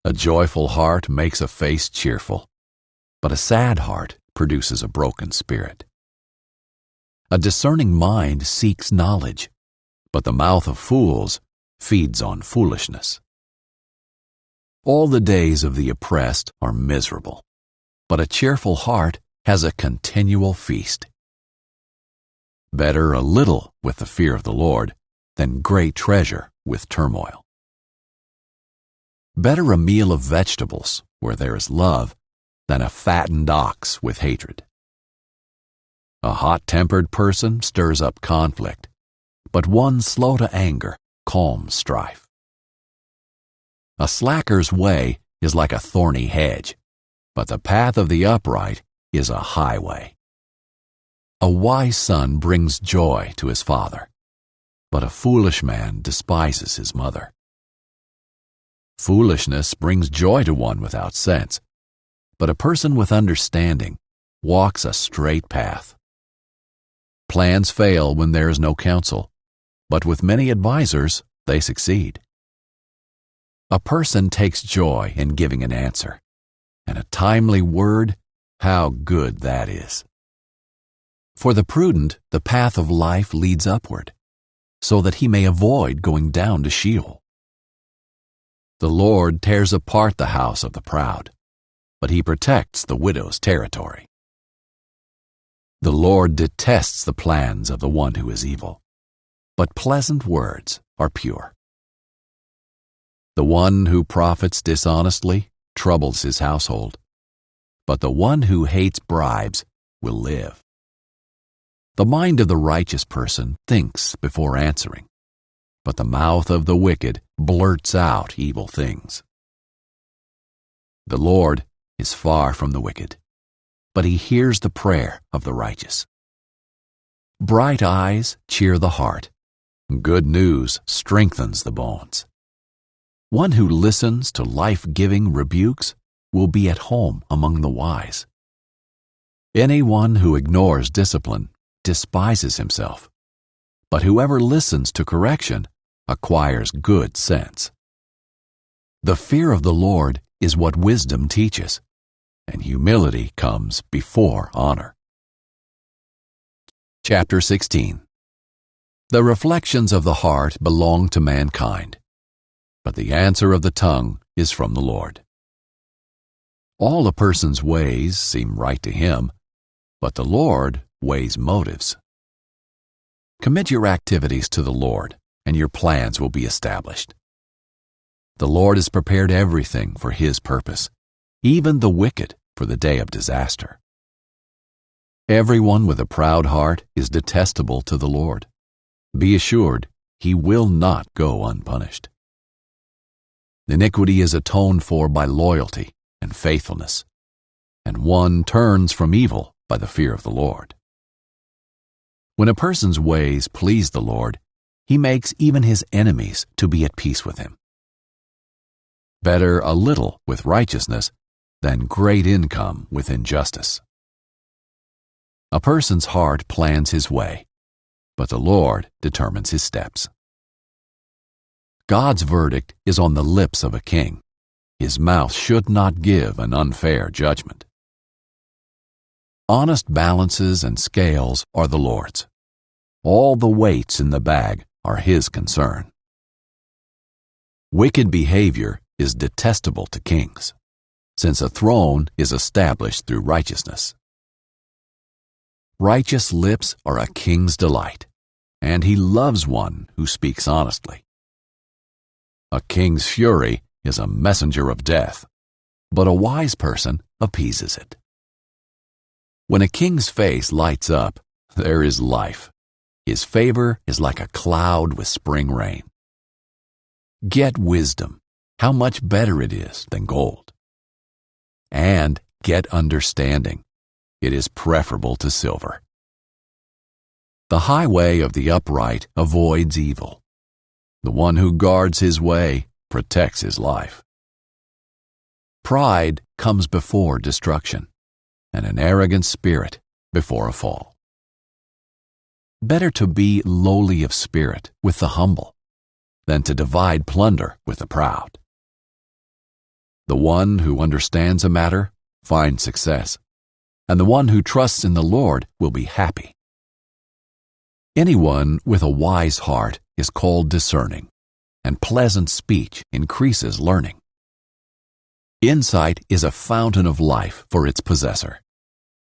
A joyful heart makes a face cheerful, but a sad heart produces a broken spirit. A discerning mind seeks knowledge, but the mouth of fools feeds on foolishness. All the days of the oppressed are miserable, but a cheerful heart has a continual feast. Better a little with the fear of the Lord than great treasure with turmoil. Better a meal of vegetables where there is love than a fattened ox with hatred. A hot-tempered person stirs up conflict, but one slow to anger calms strife. A slacker's way is like a thorny hedge, but the path of the upright is a highway. A wise son brings joy to his father, but a foolish man despises his mother. Foolishness brings joy to one without sense, but a person with understanding walks a straight path. Plans fail when there is no counsel, but with many advisers they succeed. A person takes joy in giving an answer, and a timely word, how good that is. For the prudent, the path of life leads upward, so that he may avoid going down to Sheol. The Lord tears apart the house of the proud, but he protects the widow's territory. The Lord detests the plans of the one who is evil, but pleasant words are pure. The one who profits dishonestly troubles his household, but the one who hates bribes will live. The mind of the righteous person thinks before answering, but the mouth of the wicked blurts out evil things. The Lord is far from the wicked, but he hears the prayer of the righteous. Bright eyes cheer the heart. Good news strengthens the bones. One who listens to life-giving rebukes will be at home among the wise. Anyone who ignores discipline despises himself, but whoever listens to correction acquires good sense. The fear of the Lord is what wisdom teaches, and humility comes before honor. Chapter 16. The reflections of the heart belong to mankind, but the answer of the tongue is from the Lord. All a person's ways seem right to him, but the Lord weighs motives. Commit your activities to the Lord, and your plans will be established. The Lord has prepared everything for His purpose, even the wicked for the day of disaster. Everyone with a proud heart is detestable to the Lord. Be assured, He will not go unpunished. Iniquity is atoned for by loyalty and faithfulness, and one turns from evil by the fear of the Lord. When a person's ways please the Lord, He makes even his enemies to be at peace with him. Better a little with righteousness than great income with injustice. A person's heart plans his way, but the Lord determines his steps. God's verdict is on the lips of a king. His mouth should not give an unfair judgment. Honest balances and scales are the Lord's. All the weights in the bag are His concern. Wicked behavior is detestable to kings, since a throne is established through righteousness. Righteous lips are a king's delight, and he loves one who speaks honestly. A king's fury is a messenger of death, but a wise person appeases it. When a king's face lights up, there is life. His favor is like a cloud with spring rain. Get wisdom, how much better it is than gold. And get understanding. It is preferable to silver. The highway of the upright avoids evil. The one who guards his way protects his life. Pride comes before destruction, and an arrogant spirit before a fall. Better to be lowly of spirit with the humble than to divide plunder with the proud. The one who understands a matter finds success, and the one who trusts in the Lord will be happy. Anyone with a wise heart is called discerning, and pleasant speech increases learning. Insight is a fountain of life for its possessor,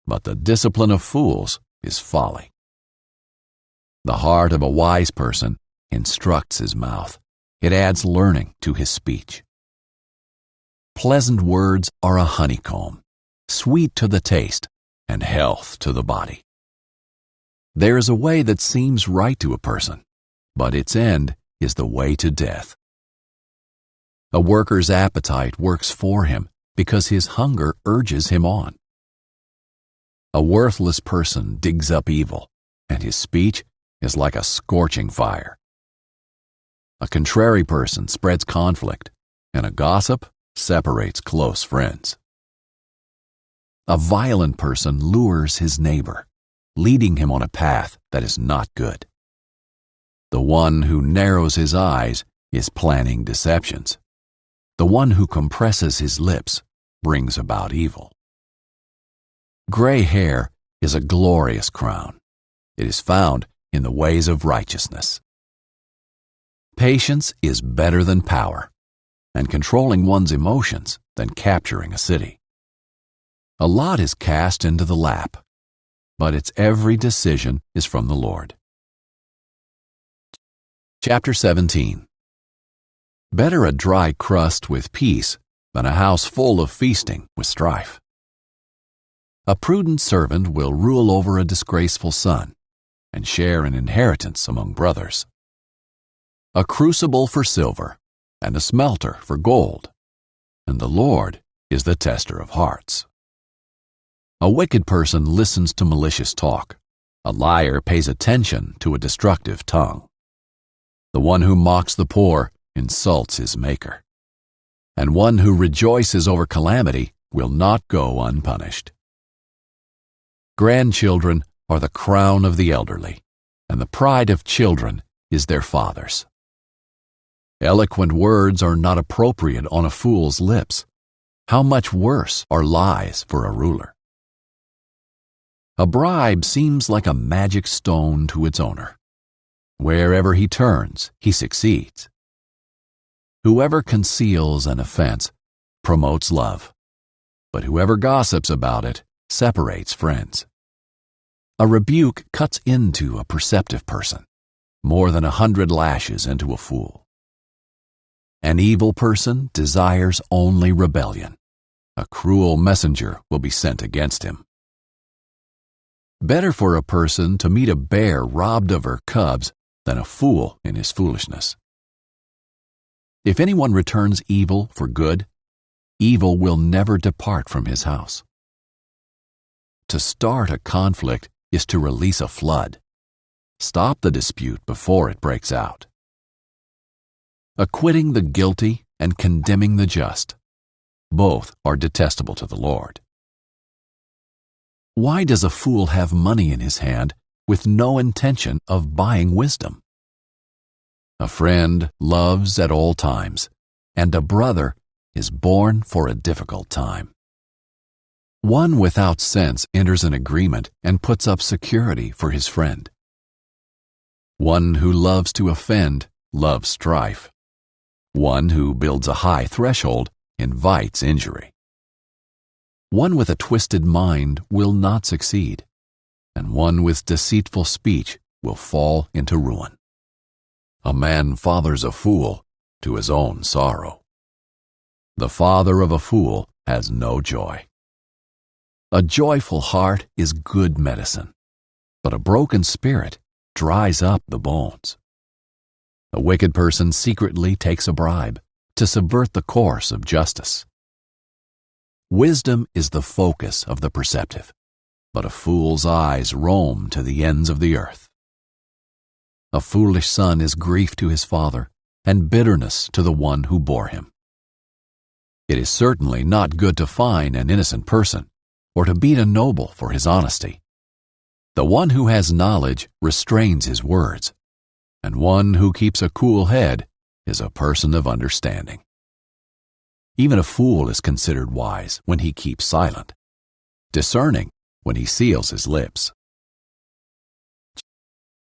but the discipline of fools is folly. The heart of a wise person instructs his mouth. It adds learning to his speech. Pleasant words are a honeycomb, sweet to the taste and health to the body. There is a way that seems right to a person, but its end is the way to death. A worker's appetite works for him because his hunger urges him on. A worthless person digs up evil, and his speech is like a scorching fire. A contrary person spreads conflict, and a gossip separates close friends. A violent person lures his neighbor, leading him on a path that is not good. The one who narrows his eyes is planning deceptions. The one who compresses his lips brings about evil. Gray hair is a glorious crown. It is found in the ways of righteousness. Patience is better than power, and controlling one's emotions than capturing a city. A lot is cast into the lap, but its every decision is from the Lord. Chapter 17. Better a dry crust with peace than a house full of feasting with strife. A prudent servant will rule over a disgraceful son and share an inheritance among brothers. A crucible for silver and a smelter for gold, and the Lord is the tester of hearts. A wicked person listens to malicious talk. A liar pays attention to a destructive tongue. The one who mocks the poor insults his maker, and one who rejoices over calamity will not go unpunished. Grandchildren are the crown of the elderly, and the pride of children is their fathers. Eloquent words are not appropriate on a fool's lips. How much worse are lies for a ruler? A bribe seems like a magic stone to its owner. Wherever he turns, he succeeds. Whoever conceals an offense promotes love, but whoever gossips about it separates friends. A rebuke cuts into a perceptive person more than 100 lashes into a fool. An evil person desires only rebellion. A cruel messenger will be sent against him. Better for a person to meet a bear robbed of her cubs than a fool in his foolishness. If anyone returns evil for good, evil will never depart from his house. To start a conflict is to release a flood. Stop the dispute before it breaks out. Acquitting the guilty and condemning the just, both are detestable to the Lord. Why does a fool have money in his hand with no intention of buying wisdom? A friend loves at all times, and a brother is born for a difficult time. One without sense enters an agreement and puts up security for his friend. One who loves to offend loves strife. One who builds a high threshold invites injury. One with a twisted mind will not succeed, and one with deceitful speech will fall into ruin. A man fathers a fool to his own sorrow. The father of a fool has no joy. A joyful heart is good medicine, but a broken spirit dries up the bones. A wicked person secretly takes a bribe to subvert the course of justice. Wisdom is the focus of the perceptive, but a fool's eyes roam to the ends of the earth. A foolish son is grief to his father, and bitterness to the one who bore him. It is certainly not good to fine an innocent person, or to beat a noble for his honesty. The one who has knowledge restrains his words, and one who keeps a cool head is a person of understanding. Even a fool is considered wise when he keeps silent, discerning when he seals his lips.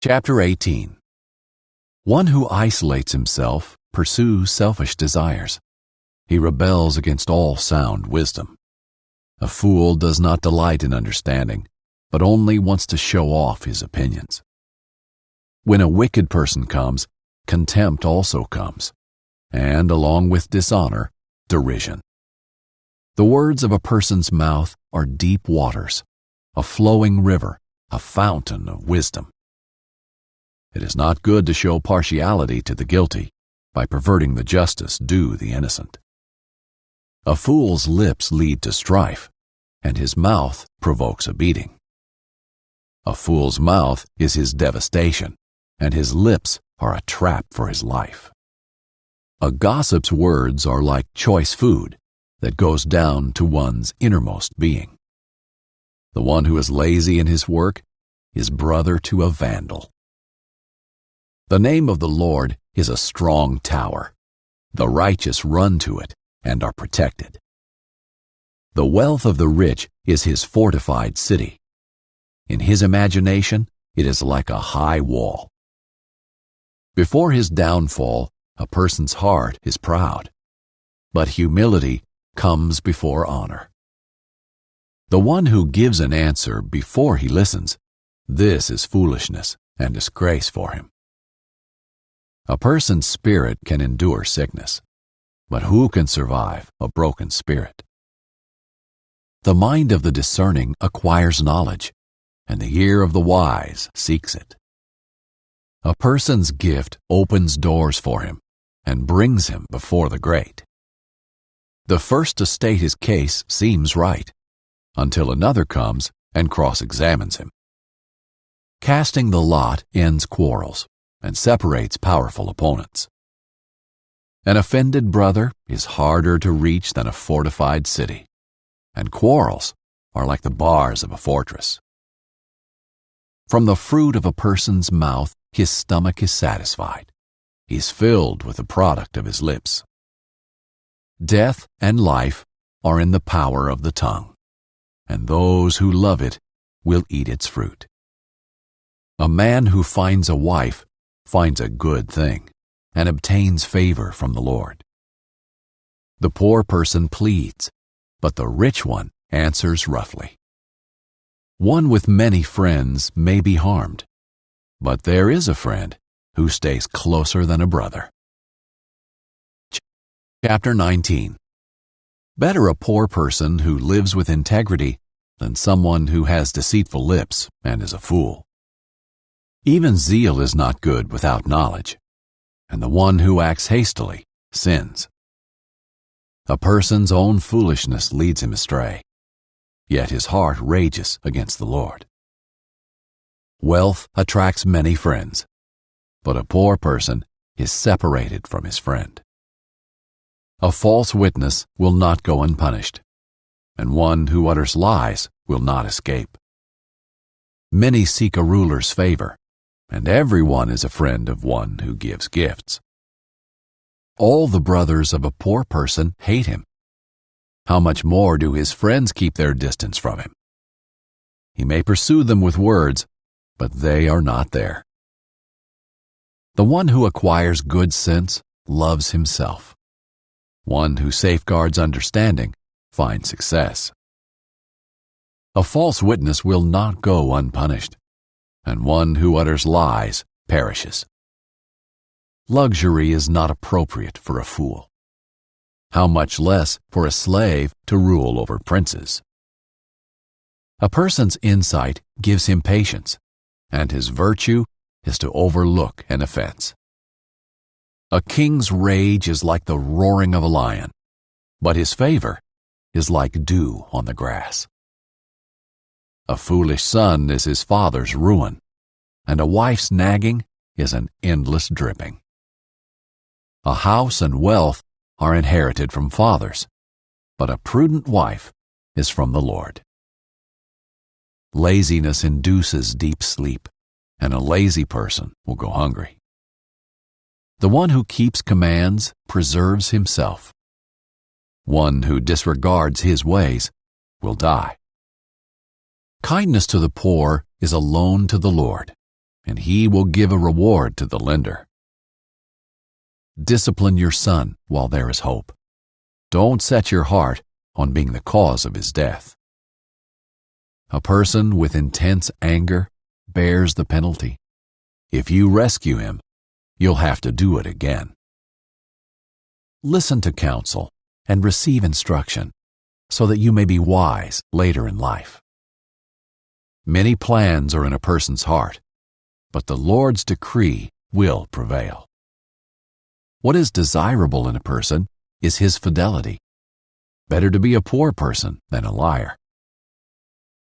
Chapter 18. One who isolates himself pursues selfish desires. He rebels against all sound wisdom. A fool does not delight in understanding, but only wants to show off his opinions. When a wicked person comes, contempt also comes, and along with dishonor, derision. The words of a person's mouth are deep waters, a flowing river, a fountain of wisdom. It is not good to show partiality to the guilty by perverting the justice due the innocent. A fool's lips lead to strife, and his mouth provokes a beating. A fool's mouth is his devastation, and his lips are a trap for his life. A gossip's words are like choice food that goes down to one's innermost being. The one who is lazy in his work is brother to a vandal. The name of the Lord is a strong tower. The righteous run to it and are protected. The wealth of the rich is his fortified city. In his imagination, it is like a high wall. Before his downfall, a person's heart is proud, but humility comes before honor. The one who gives an answer before he listens, this is foolishness and disgrace for him. A person's spirit can endure sickness, but who can survive a broken spirit? The mind of the discerning acquires knowledge, and the ear of the wise seeks it. A person's gift opens doors for him and brings him before the great. The first to state his case seems right, until another comes and cross-examines him. Casting the lot ends quarrels and separates powerful opponents. An offended brother is harder to reach than a fortified city, and quarrels are like the bars of a fortress. From the fruit of a person's mouth, his stomach is satisfied. He's filled with the product of his lips. Death and life are in the power of the tongue, and those who love it will eat its fruit. A man who finds a wife finds a good thing and obtains favor from the Lord. The poor person pleads, but the rich one answers roughly. One with many friends may be harmed, but there is a friend who stays closer than a brother. Chapter 19. Better a poor person who lives with integrity than someone who has deceitful lips and is a fool. Even zeal is not good without knowledge, and the one who acts hastily sins. A person's own foolishness leads him astray, yet his heart rages against the Lord. Wealth attracts many friends, but a poor person is separated from his friend. A false witness will not go unpunished, and one who utters lies will not escape. Many seek a ruler's favor, and everyone is a friend of one who gives gifts. All the brothers of a poor person hate him. How much more do his friends keep their distance from him? He may pursue them with words, but they are not there. The one who acquires good sense loves himself. One who safeguards understanding finds success. A false witness will not go unpunished, and one who utters lies perishes. Luxury is not appropriate for a fool. How much less for a slave to rule over princes? A person's insight gives him patience, and his virtue is to overlook an offense. A king's rage is like the roaring of a lion, but his favor is like dew on the grass. A foolish son is his father's ruin, and a wife's nagging is an endless dripping. A house and wealth are inherited from fathers, but a prudent wife is from the Lord. Laziness induces deep sleep, and a lazy person will go hungry. The one who keeps commands preserves himself. One who disregards his ways will die. Kindness to the poor is a loan to the Lord, and he will give a reward to the lender. Discipline your son while there is hope. Don't set your heart on being the cause of his death. A person with intense anger bears the penalty. If you rescue him, you'll have to do it again. Listen to counsel and receive instruction, so that you may be wise later in life. Many plans are in a person's heart, but the Lord's decree will prevail. What is desirable in a person is his fidelity. Better to be a poor person than a liar.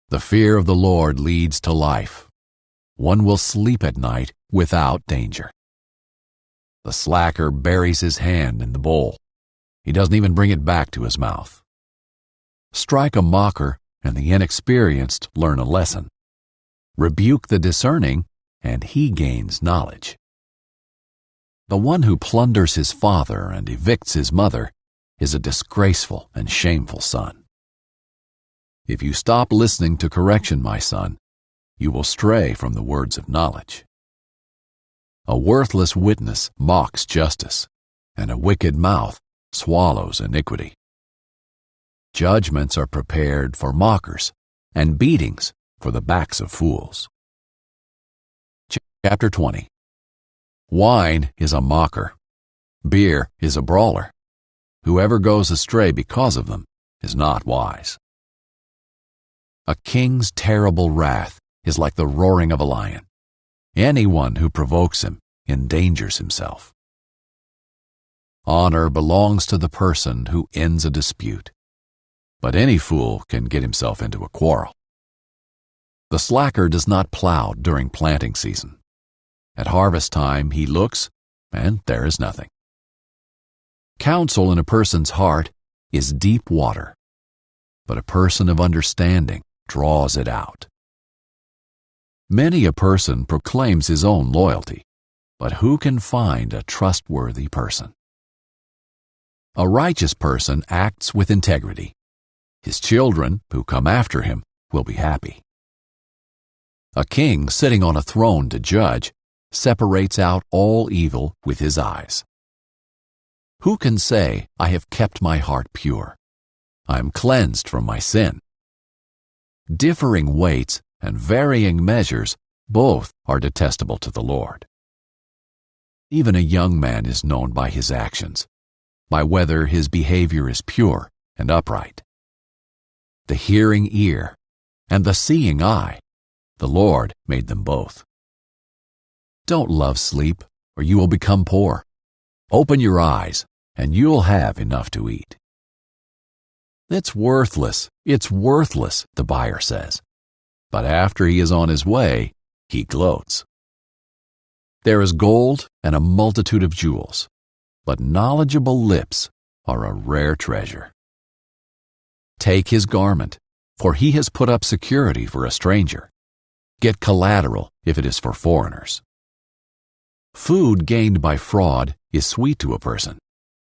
The fear of the Lord leads to life. One will sleep at night without danger. The slacker buries his hand in the bowl. He doesn't even bring it back to his mouth. Strike a mocker, and the inexperienced learn a lesson. Rebuke the discerning, and he gains knowledge. The one who plunders his father and evicts his mother is a disgraceful and shameful son. If you stop listening to correction, my son, you will stray from the words of knowledge. A worthless witness mocks justice, and a wicked mouth swallows iniquity. Judgments are prepared for mockers, and beatings for the backs of fools. Chapter 20. Wine is a mocker. Beer is a brawler. Whoever goes astray because of them is not wise. A king's terrible wrath is like the roaring of a lion. Anyone who provokes him endangers himself. Honor belongs to the person who ends a dispute, but any fool can get himself into a quarrel. The slacker does not plow during planting season. At harvest time he looks, and there is nothing. Counsel in a person's heart is deep water, but a person of understanding draws it out. Many a person proclaims his own loyalty, but who can find a trustworthy person? A righteous person acts with integrity. His children, who come after him, will be happy. A king sitting on a throne to judge separates out all evil with his eyes. Who can say, I have kept my heart pure? I am cleansed from my sin. Differing weights and varying measures, both are detestable to the Lord. Even a young man is known by his actions, by whether his behavior is pure and upright. The hearing ear and the seeing eye, the Lord made them both. Don't love sleep, or you will become poor. Open your eyes, and you'll have enough to eat. It's worthless, the buyer says. But after he is on his way, he gloats. There is gold and a multitude of jewels, but knowledgeable lips are a rare treasure. Take his garment, for he has put up security for a stranger. Get collateral if it is for foreigners. Food gained by fraud is sweet to a person,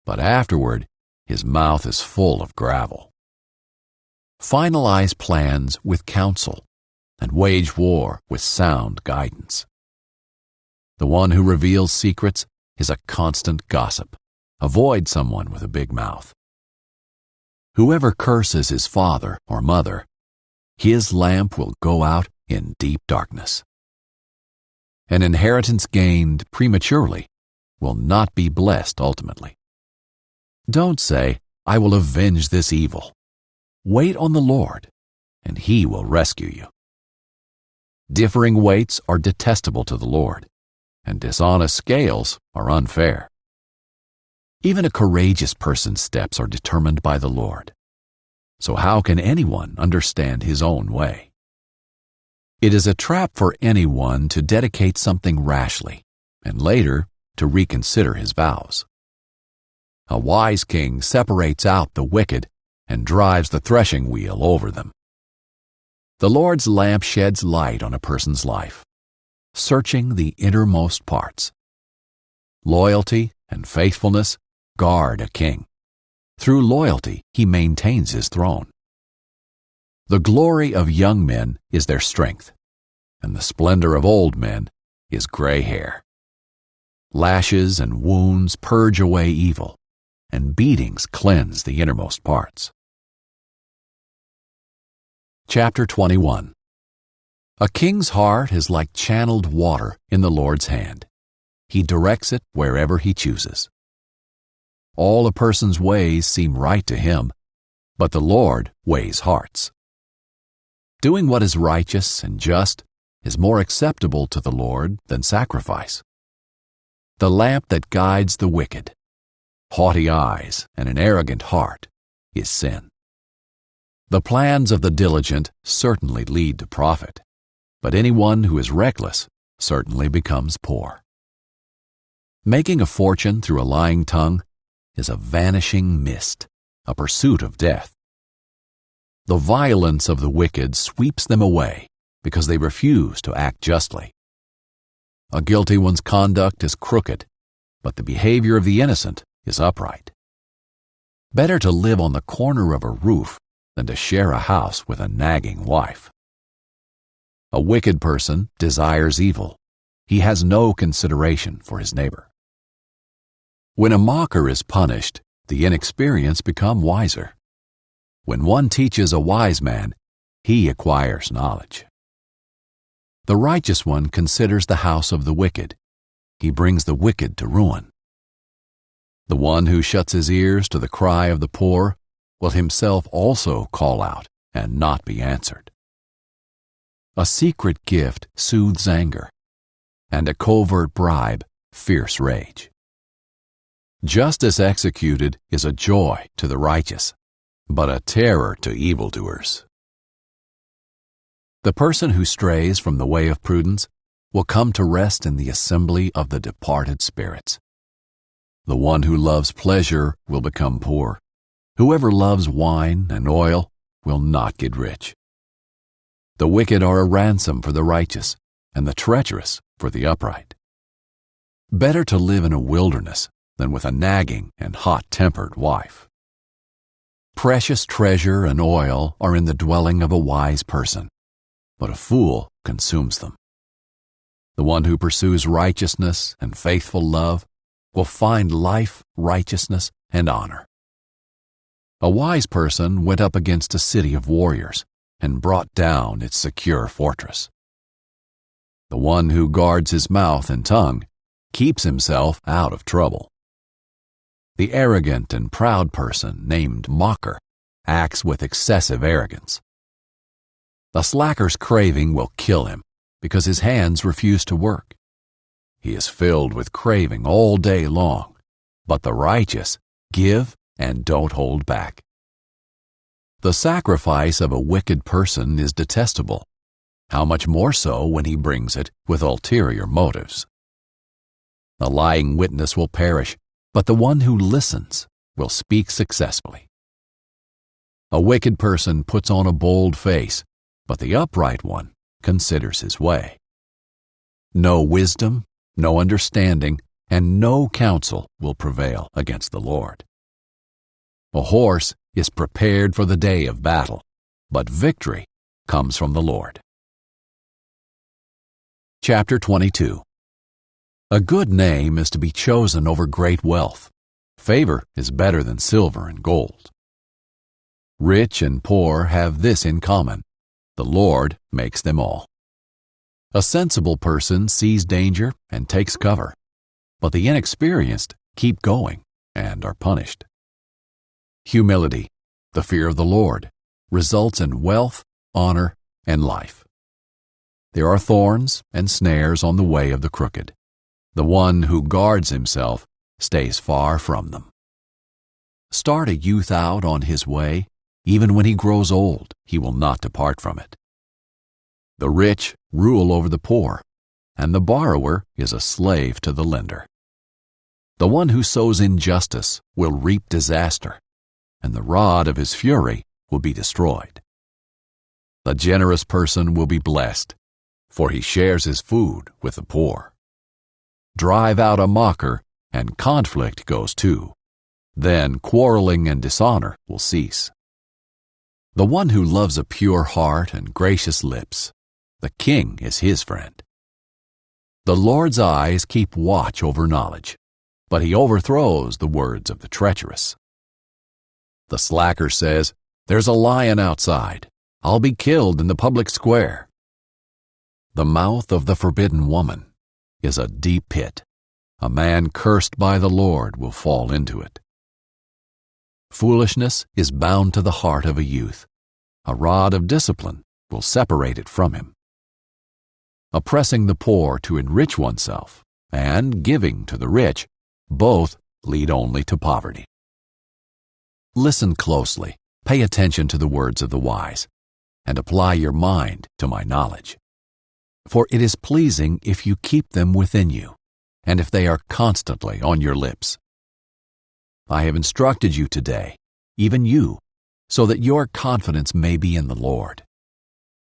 but afterward his mouth is full of gravel. Finalize plans with counsel, and wage war with sound guidance. The one who reveals secrets is a constant gossip. Avoid someone with a big mouth. Whoever curses his father or mother, his lamp will go out in deep darkness. An inheritance gained prematurely will not be blessed ultimately. Don't say, I will avenge this evil. Wait on the Lord, and he will rescue you. Differing weights are detestable to the Lord, and dishonest scales are unfair. Even a courageous person's steps are determined by the Lord. So how can anyone understand his own way? It is a trap for anyone to dedicate something rashly, and later to reconsider his vows. A wise king separates out the wicked and drives the threshing wheel over them. The Lord's lamp sheds light on a person's life, searching the innermost parts. Loyalty and faithfulness guard a king. Through loyalty, he maintains his throne. The glory of young men is their strength, and the splendor of old men is gray hair. Lashes and wounds purge away evil, and beatings cleanse the innermost parts. Chapter 21. A king's heart is like channeled water in the Lord's hand. He directs it wherever he chooses. All a person's ways seem right to him, but the Lord weighs hearts. Doing what is righteous and just is more acceptable to the Lord than sacrifice. The lamp that guides the wicked, haughty eyes and an arrogant heart, is sin. The plans of the diligent certainly lead to profit, but anyone who is reckless certainly becomes poor. Making a fortune through a lying tongue is a vanishing mist, a pursuit of death. The violence of the wicked sweeps them away because they refuse to act justly. A guilty one's conduct is crooked, but the behavior of the innocent is upright. Better to live on the corner of a roof than to share a house with a nagging wife. A wicked person desires evil. He has no consideration for his neighbor. When a mocker is punished, the inexperienced become wiser. When one teaches a wise man, he acquires knowledge. The righteous one considers the house of the wicked. He brings the wicked to ruin. The one who shuts his ears to the cry of the poor will himself also call out and not be answered. A secret gift soothes anger, and a covert bribe fierce rage. Justice executed is a joy to the righteous, but a terror to evildoers. The person who strays from the way of prudence will come to rest in the assembly of the departed spirits. The one who loves pleasure will become poor. Whoever loves wine and oil will not get rich. The wicked are a ransom for the righteous, and the treacherous for the upright. Better to live in a wilderness than with a nagging and hot-tempered wife. Precious treasure and oil are in the dwelling of a wise person, but a fool consumes them. The one who pursues righteousness and faithful love will find life, righteousness, and honor. A wise person went up against a city of warriors and brought down its secure fortress. The one who guards his mouth and tongue keeps himself out of trouble. The arrogant and proud person, named mocker, acts with excessive arrogance. The slacker's craving will kill him because his hands refuse to work. He is filled with craving all day long, but the righteous give and don't hold back. The sacrifice of a wicked person is detestable, how much more so when he brings it with ulterior motives. A lying witness will perish, but the one who listens will speak successfully. A wicked person puts on a bold face, but the upright one considers his way. No wisdom, no understanding, and no counsel will prevail against the Lord. A horse is prepared for the day of battle, but victory comes from the Lord. Chapter 22. A good name is to be chosen over great wealth. Favor is better than silver and gold. Rich and poor have this in common: the Lord makes them all. A sensible person sees danger and takes cover, but the inexperienced keep going and are punished. Humility, the fear of the Lord, results in wealth, honor, and life. There are thorns and snares on the way of the crooked. The one who guards himself stays far from them. Start a youth out on his way. Even when he grows old, he will not depart from it. The rich rule over the poor, and the borrower is a slave to the lender. The one who sows injustice will reap disaster, and the rod of his fury will be destroyed. The generous person will be blessed, for he shares his food with the poor. Drive out a mocker, and conflict goes too. Then quarreling and dishonor will cease. The one who loves a pure heart and gracious lips, the king is his friend. The Lord's eyes keep watch over knowledge, but he overthrows the words of the treacherous. The slacker says, "There's a lion outside. I'll be killed in the public square." The mouth of the forbidden woman is a deep pit. A man cursed by the Lord will fall into it. Foolishness is bound to the heart of a youth. A rod of discipline will separate it from him. Oppressing the poor to enrich oneself and giving to the rich both lead only to poverty. Listen closely, pay attention to the words of the wise, and apply your mind to my knowledge. For it is pleasing if you keep them within you, and if they are constantly on your lips. I have instructed you today, even you, so that your confidence may be in the Lord.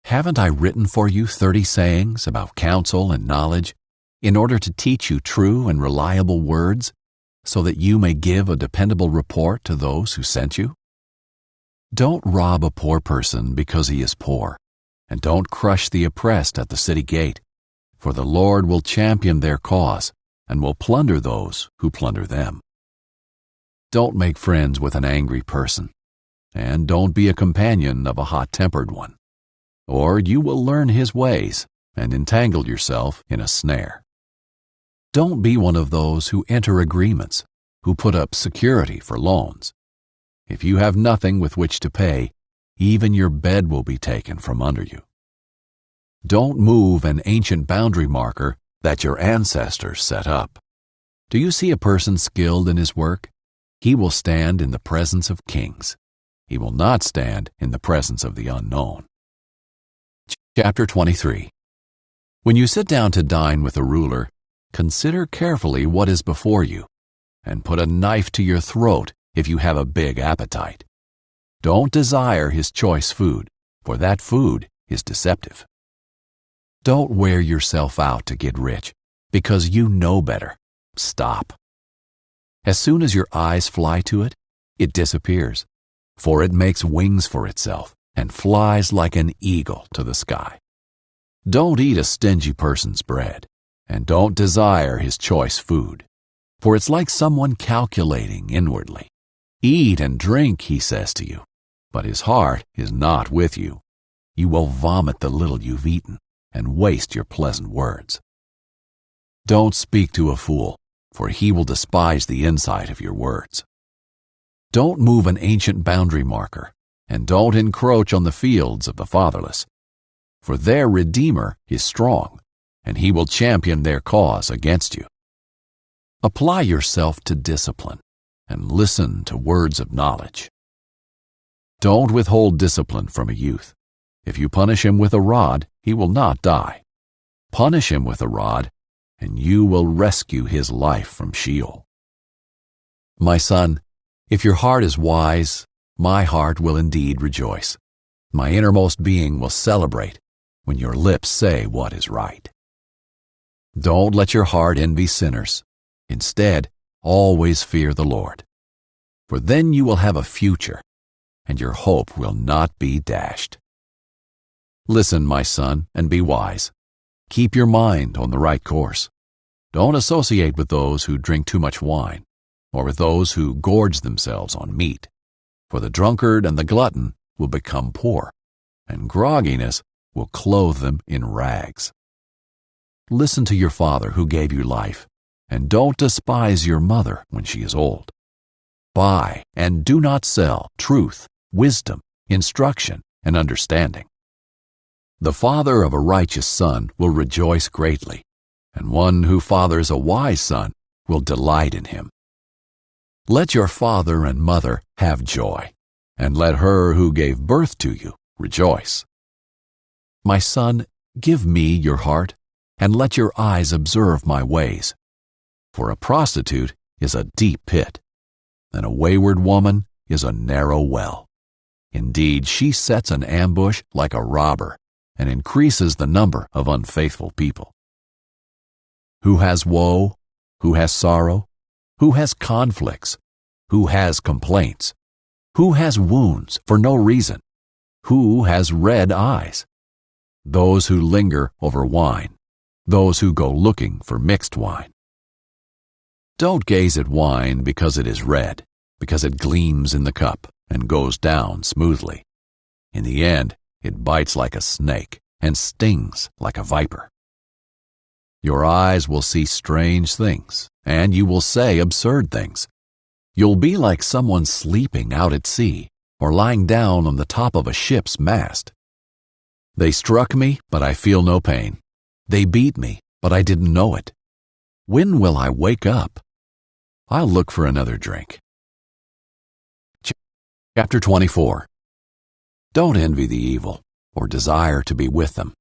Haven't I written for you 30 sayings about counsel and knowledge, in order to teach you true and reliable words, so that you may give a dependable report to those who sent you? Don't rob a poor person because he is poor, and don't crush the oppressed at the city gate, for the Lord will champion their cause and will plunder those who plunder them. Don't make friends with an angry person, and don't be a companion of a hot-tempered one, or you will learn his ways and entangle yourself in a snare. Don't be one of those who enter agreements, who put up security for loans. If you have nothing with which to pay, even your bed will be taken from under you. Don't move an ancient boundary marker that your ancestors set up. Do you see a person skilled in his work? He will stand in the presence of kings. He will not stand in the presence of the unknown. Chapter 23. When you sit down to dine with a ruler, consider carefully what is before you, and put a knife to your throat if you have a big appetite. Don't desire his choice food, for that food is deceptive. Don't wear yourself out to get rich, because you know better. Stop. As soon as your eyes fly to it, it disappears, for it makes wings for itself and flies like an eagle to the sky. Don't eat a stingy person's bread, and don't desire his choice food, for it's like someone calculating inwardly. Eat and drink, he says to you, but his heart is not with you. You will vomit the little you've eaten and waste your pleasant words. Don't speak to a fool, for he will despise the insight of your words. Don't move an ancient boundary marker, and don't encroach on the fields of the fatherless, for their Redeemer is strong, and he will champion their cause against you. Apply yourself to discipline, and listen to words of knowledge. Don't withhold discipline from a youth. If you punish him with a rod, he will not die. Punish him with a rod, and you will rescue his life from Sheol. My son, if your heart is wise, my heart will indeed rejoice. My innermost being will celebrate when your lips say what is right. Don't let your heart envy sinners. Instead, always fear the Lord. For then you will have a future, and your hope will not be dashed. Listen, my son, and be wise. Keep your mind on the right course. Don't associate with those who drink too much wine, or with those who gorge themselves on meat. For the drunkard and the glutton will become poor, and grogginess will clothe them in rags. Listen to your father who gave you life, and don't despise your mother when she is old. Buy and do not sell truth, wisdom, instruction, and understanding. The father of a righteous son will rejoice greatly, and one who fathers a wise son will delight in him. Let your father and mother have joy, and let her who gave birth to you rejoice. My son, give me your heart, and let your eyes observe my ways. For a prostitute is a deep pit, and a wayward woman is a narrow well. Indeed, she sets an ambush like a robber, and increases the number of unfaithful people. Who has woe? Who has sorrow? Who has conflicts? Who has complaints? Who has wounds for no reason? Who has red eyes? Those who linger over wine, those who go looking for mixed wine. Don't gaze at wine because it is red, because it gleams in the cup and goes down smoothly. In the end, it bites like a snake and stings like a viper. Your eyes will see strange things, and you will say absurd things. You'll be like someone sleeping out at sea or lying down on the top of a ship's mast. They struck me, but I feel no pain. They beat me, but I didn't know it. When will I wake up? I'll look for another drink. Chapter 24. Don't envy the evil, or desire to be with them,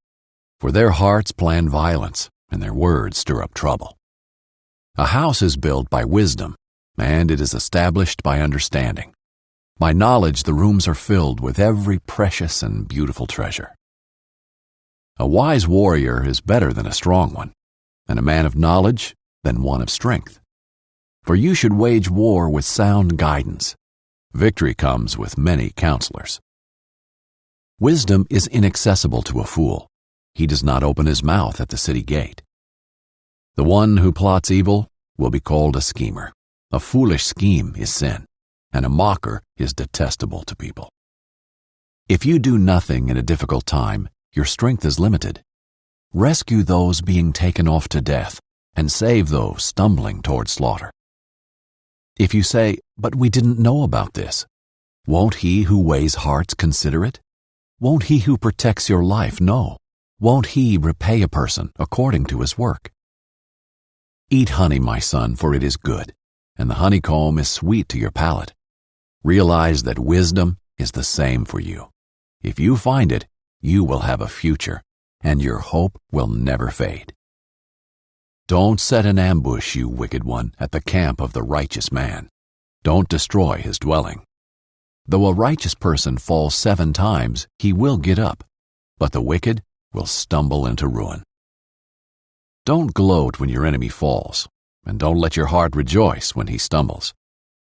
for their hearts plan violence, and their words stir up trouble. A house is built by wisdom, and it is established by understanding. By knowledge the rooms are filled with every precious and beautiful treasure. A wise warrior is better than a strong one, and a man of knowledge than one of strength. For you should wage war with sound guidance. Victory comes with many counselors. Wisdom is inaccessible to a fool. He does not open his mouth at the city gate. The one who plots evil will be called a schemer. A foolish scheme is sin, and a mocker is detestable to people. If you do nothing in a difficult time, your strength is limited. Rescue those being taken off to death, and save those stumbling toward slaughter. If you say, "But we didn't know about this," won't he who weighs hearts consider it? Won't he who protects your life know? Won't he repay a person according to his work? Eat honey, my son, for it is good, and the honeycomb is sweet to your palate. Realize that wisdom is the same for you. If you find it, you will have a future, and your hope will never fade. Don't set an ambush, you wicked one, at the camp of the righteous man. Don't destroy his dwelling. Though a righteous person falls 7 times, he will get up, but the wicked will stumble into ruin. Don't gloat when your enemy falls, and don't let your heart rejoice when he stumbles,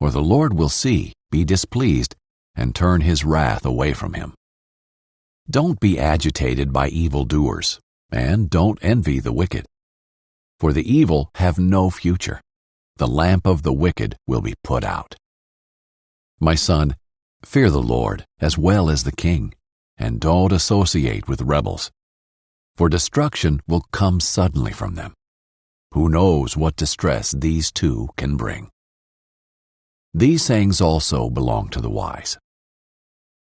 for the Lord will see, be displeased, and turn his wrath away from him. Don't be agitated by evildoers, and don't envy the wicked. For the evil have no future. The lamp of the wicked will be put out. My son, fear the Lord as well as the king, and don't associate with rebels, for destruction will come suddenly from them. Who knows what distress these two can bring? These sayings also belong to the wise.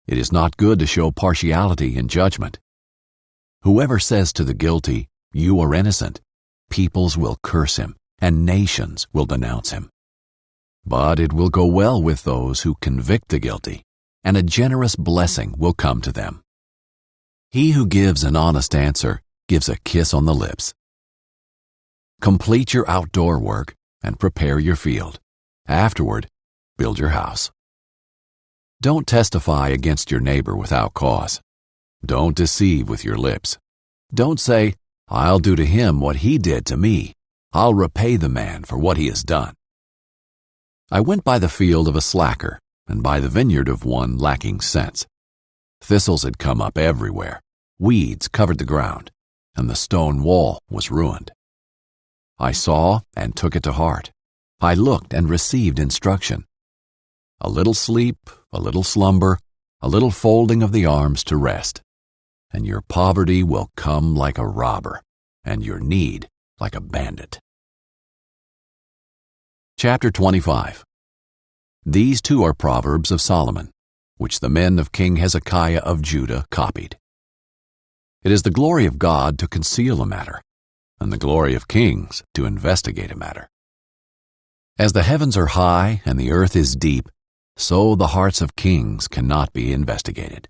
It is not good to show partiality in judgment. Whoever says to the guilty, "You are innocent," peoples will curse him, and nations will denounce him. But it will go well with those who convict the guilty, and a generous blessing will come to them. He who gives an honest answer gives a kiss on the lips. Complete your outdoor work and prepare your field. Afterward, build your house. Don't testify against your neighbor without cause. Don't deceive with your lips. Don't say, "I'll do to him what he did to me. I'll repay the man for what he has done." I went by the field of a slacker and by the vineyard of one lacking sense. Thistles had come up everywhere. Weeds covered the ground, and the stone wall was ruined. I saw and took it to heart. I looked and received instruction. A little sleep, a little slumber, a little folding of the arms to rest, and your poverty will come like a robber, and your need like a bandit. Chapter 25. These two are Proverbs of Solomon, which the men of King Hezekiah of Judah copied. It is the glory of God to conceal a matter, and the glory of kings to investigate a matter. As the heavens are high and the earth is deep, so the hearts of kings cannot be investigated.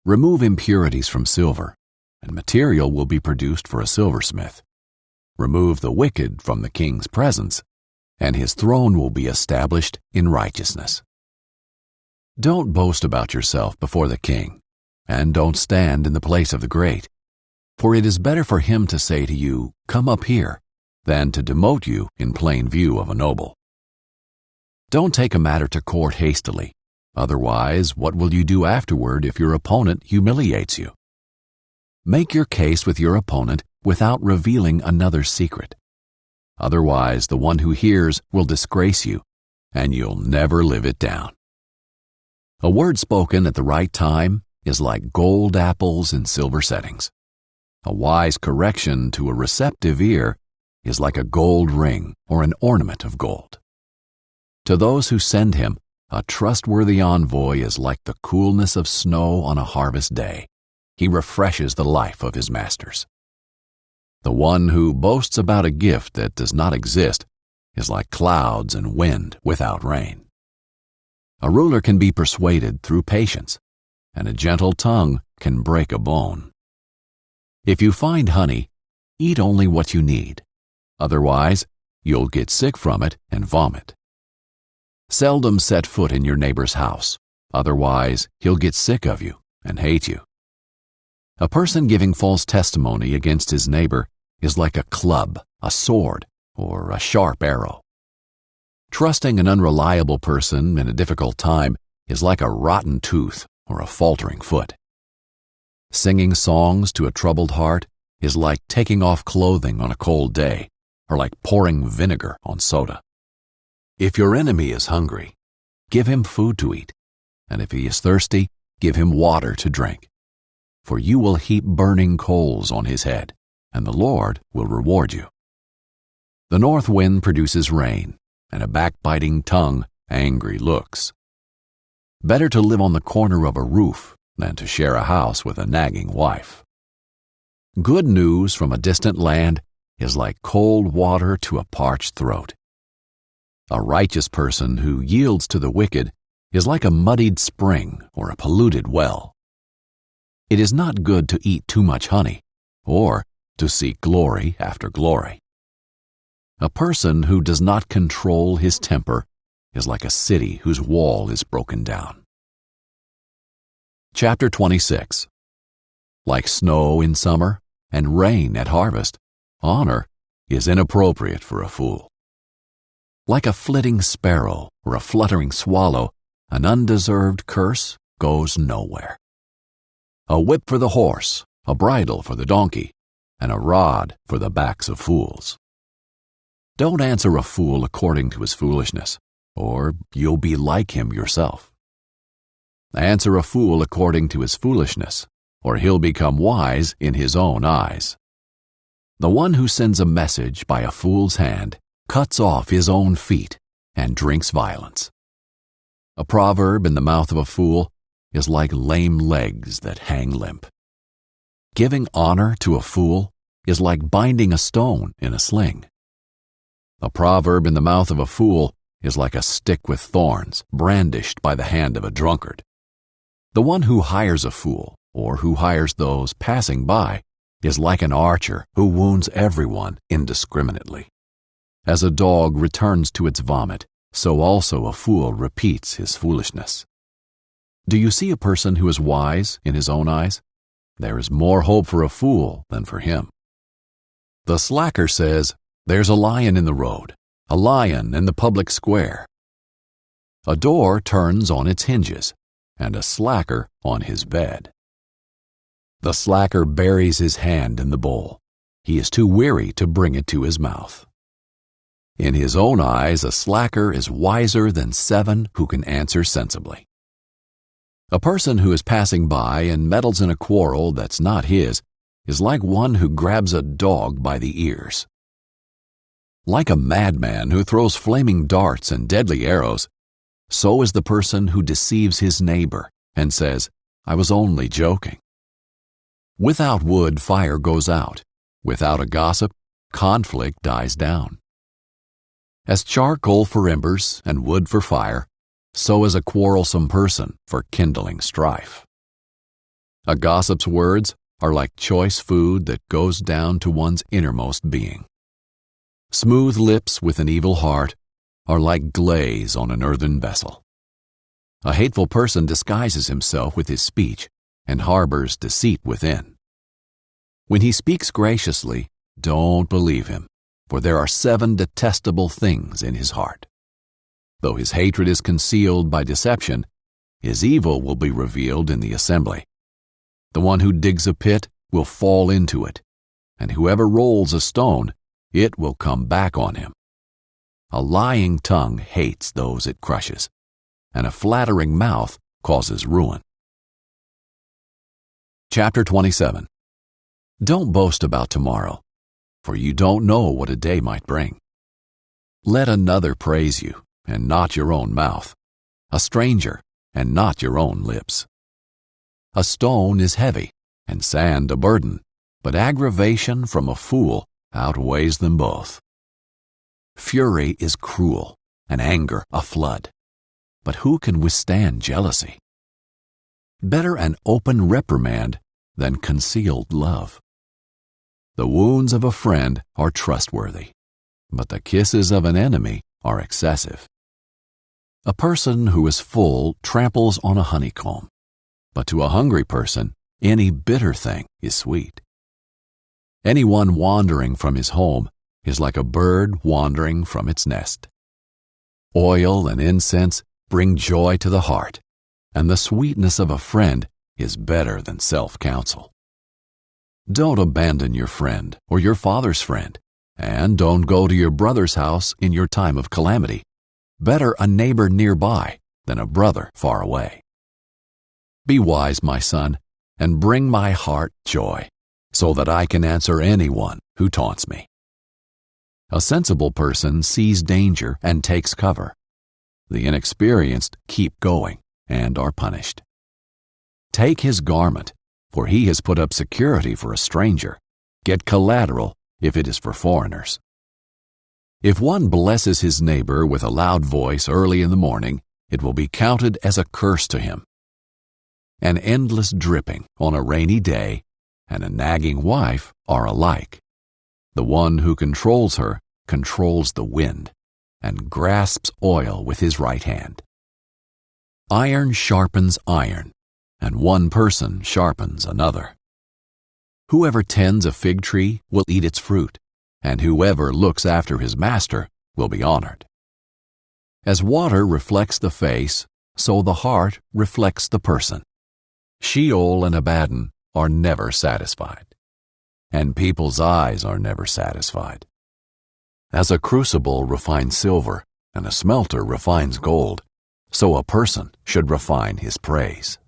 Remove impurities from silver, and material will be produced for a silversmith. Remove the wicked from the king's presence, and his throne will be established in righteousness. Don't boast about yourself before the king, and don't stand in the place of the great, for it is better for him to say to you, "Come up here," than to demote you in plain view of a noble. Don't take a matter to court hastily. Otherwise, what will you do afterward if your opponent humiliates you? Make your case with your opponent without revealing another's secret. Otherwise, the one who hears will disgrace you, and you'll never live it down. A word spoken at the right time is like gold apples in silver settings. A wise correction to a receptive ear is like a gold ring or an ornament of gold. To those who send him, a trustworthy envoy is like the coolness of snow on a harvest day. He refreshes the life of his masters. The one who boasts about a gift that does not exist is like clouds and wind without rain. A ruler can be persuaded through patience, and a gentle tongue can break a bone. If you find honey, eat only what you need. Otherwise, you'll get sick from it and vomit. Seldom set foot in your neighbor's house. Otherwise, he'll get sick of you and hate you. A person giving false testimony against his neighbor is like a club, a sword, or a sharp arrow. Trusting an unreliable person in a difficult time is like a rotten tooth or a faltering foot. Singing songs to a troubled heart is like taking off clothing on a cold day, or like pouring vinegar on soda. If your enemy is hungry, give him food to eat, and if he is thirsty, give him water to drink. For you will heap burning coals on his head, and the Lord will reward you. The north wind produces rain, and a backbiting tongue angry looks. Better to live on the corner of a roof than to share a house with a nagging wife. Good news from a distant land is like cold water to a parched throat. A righteous person who yields to the wicked is like a muddied spring or a polluted well. It is not good to eat too much honey, or to seek glory after glory. A person who does not control his temper is like a city whose wall is broken down. Chapter 26. Like snow in summer and rain at harvest, honor is inappropriate for a fool. Like a flitting sparrow or a fluttering swallow, an undeserved curse goes nowhere. A whip for the horse, a bridle for the donkey, and a rod for the backs of fools. Don't answer a fool according to his foolishness, or you'll be like him yourself. Answer a fool according to his foolishness, or he'll become wise in his own eyes. The one who sends a message by a fool's hand cuts off his own feet and drinks violence. A proverb in the mouth of a fool is like lame legs that hang limp. Giving honor to a fool is like binding a stone in a sling. A proverb in the mouth of a fool is like a stick with thorns brandished by the hand of a drunkard. The one who hires a fool, or who hires those passing by, is like an archer who wounds everyone indiscriminately. As a dog returns to its vomit, so also a fool repeats his foolishness. Do you see a person who is wise in his own eyes? There is more hope for a fool than for him. The slacker says, "There's a lion in the road, a lion in the public square." A door turns on its hinges, and a slacker on his bed. The slacker buries his hand in the bowl. He is too weary to bring it to his mouth. In his own eyes, a slacker is wiser than 7 who can answer sensibly. A person who is passing by and meddles in a quarrel that's not his is like one who grabs a dog by the ears. Like a madman who throws flaming darts and deadly arrows, so is the person who deceives his neighbor and says, "I was only joking." Without wood, fire goes out. Without a gossip, conflict dies down. As charcoal for embers and wood for fire, so is a quarrelsome person for kindling strife. A gossip's words are like choice food that goes down to one's innermost being. Smooth lips with an evil heart are like glaze on an earthen vessel. A hateful person disguises himself with his speech and harbors deceit within. When he speaks graciously, don't believe him, for there are 7 detestable things in his heart. Though his hatred is concealed by deception, his evil will be revealed in the assembly. The one who digs a pit will fall into it, and whoever rolls a stone, it will come back on him. A lying tongue hates those it crushes, and a flattering mouth causes ruin. Chapter 27. Don't boast about tomorrow, for you don't know what a day might bring. Let another praise you, and not your own mouth, a stranger, and not your own lips. A stone is heavy, and sand a burden, but aggravation from a fool outweighs them both. Fury is cruel, and anger a flood, but who can withstand jealousy? Better an open reprimand than concealed love. The wounds of a friend are trustworthy, but the kisses of an enemy are excessive. A person who is full tramples on a honeycomb, but to a hungry person, any bitter thing is sweet. Anyone wandering from his home is like a bird wandering from its nest. Oil and incense bring joy to the heart, and the sweetness of a friend is better than self-counsel. Don't abandon your friend or your father's friend, and don't go to your brother's house in your time of calamity. Better a neighbor nearby than a brother far away. Be wise, my son, and bring my heart joy, so that I can answer anyone who taunts me. A sensible person sees danger and takes cover. The inexperienced keep going and are punished. Take his garment, for he has put up security for a stranger. Get collateral if it is for foreigners. If one blesses his neighbor with a loud voice early in the morning, it will be counted as a curse to him. An endless dripping on a rainy day and a nagging wife are alike. The one who controls her controls the wind and grasps oil with his right hand. Iron sharpens iron, and one person sharpens another. Whoever tends a fig tree will eat its fruit, and whoever looks after his master will be honored. As water reflects the face, so the heart reflects the person. Sheol and Abaddon are never satisfied, and people's eyes are never satisfied. As a crucible refines silver, and a smelter refines gold, so a person should refine his praise.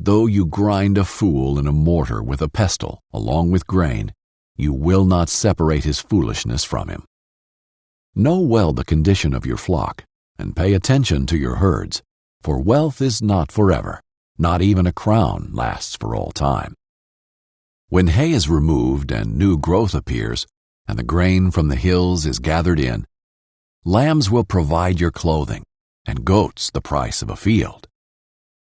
Though you grind a fool in a mortar with a pestle along with grain, you will not separate his foolishness from him. Know well the condition of your flock, and pay attention to your herds, for wealth is not forever, not even a crown lasts for all time. When hay is removed and new growth appears, and the grain from the hills is gathered in, lambs will provide your clothing, and goats the price of a field.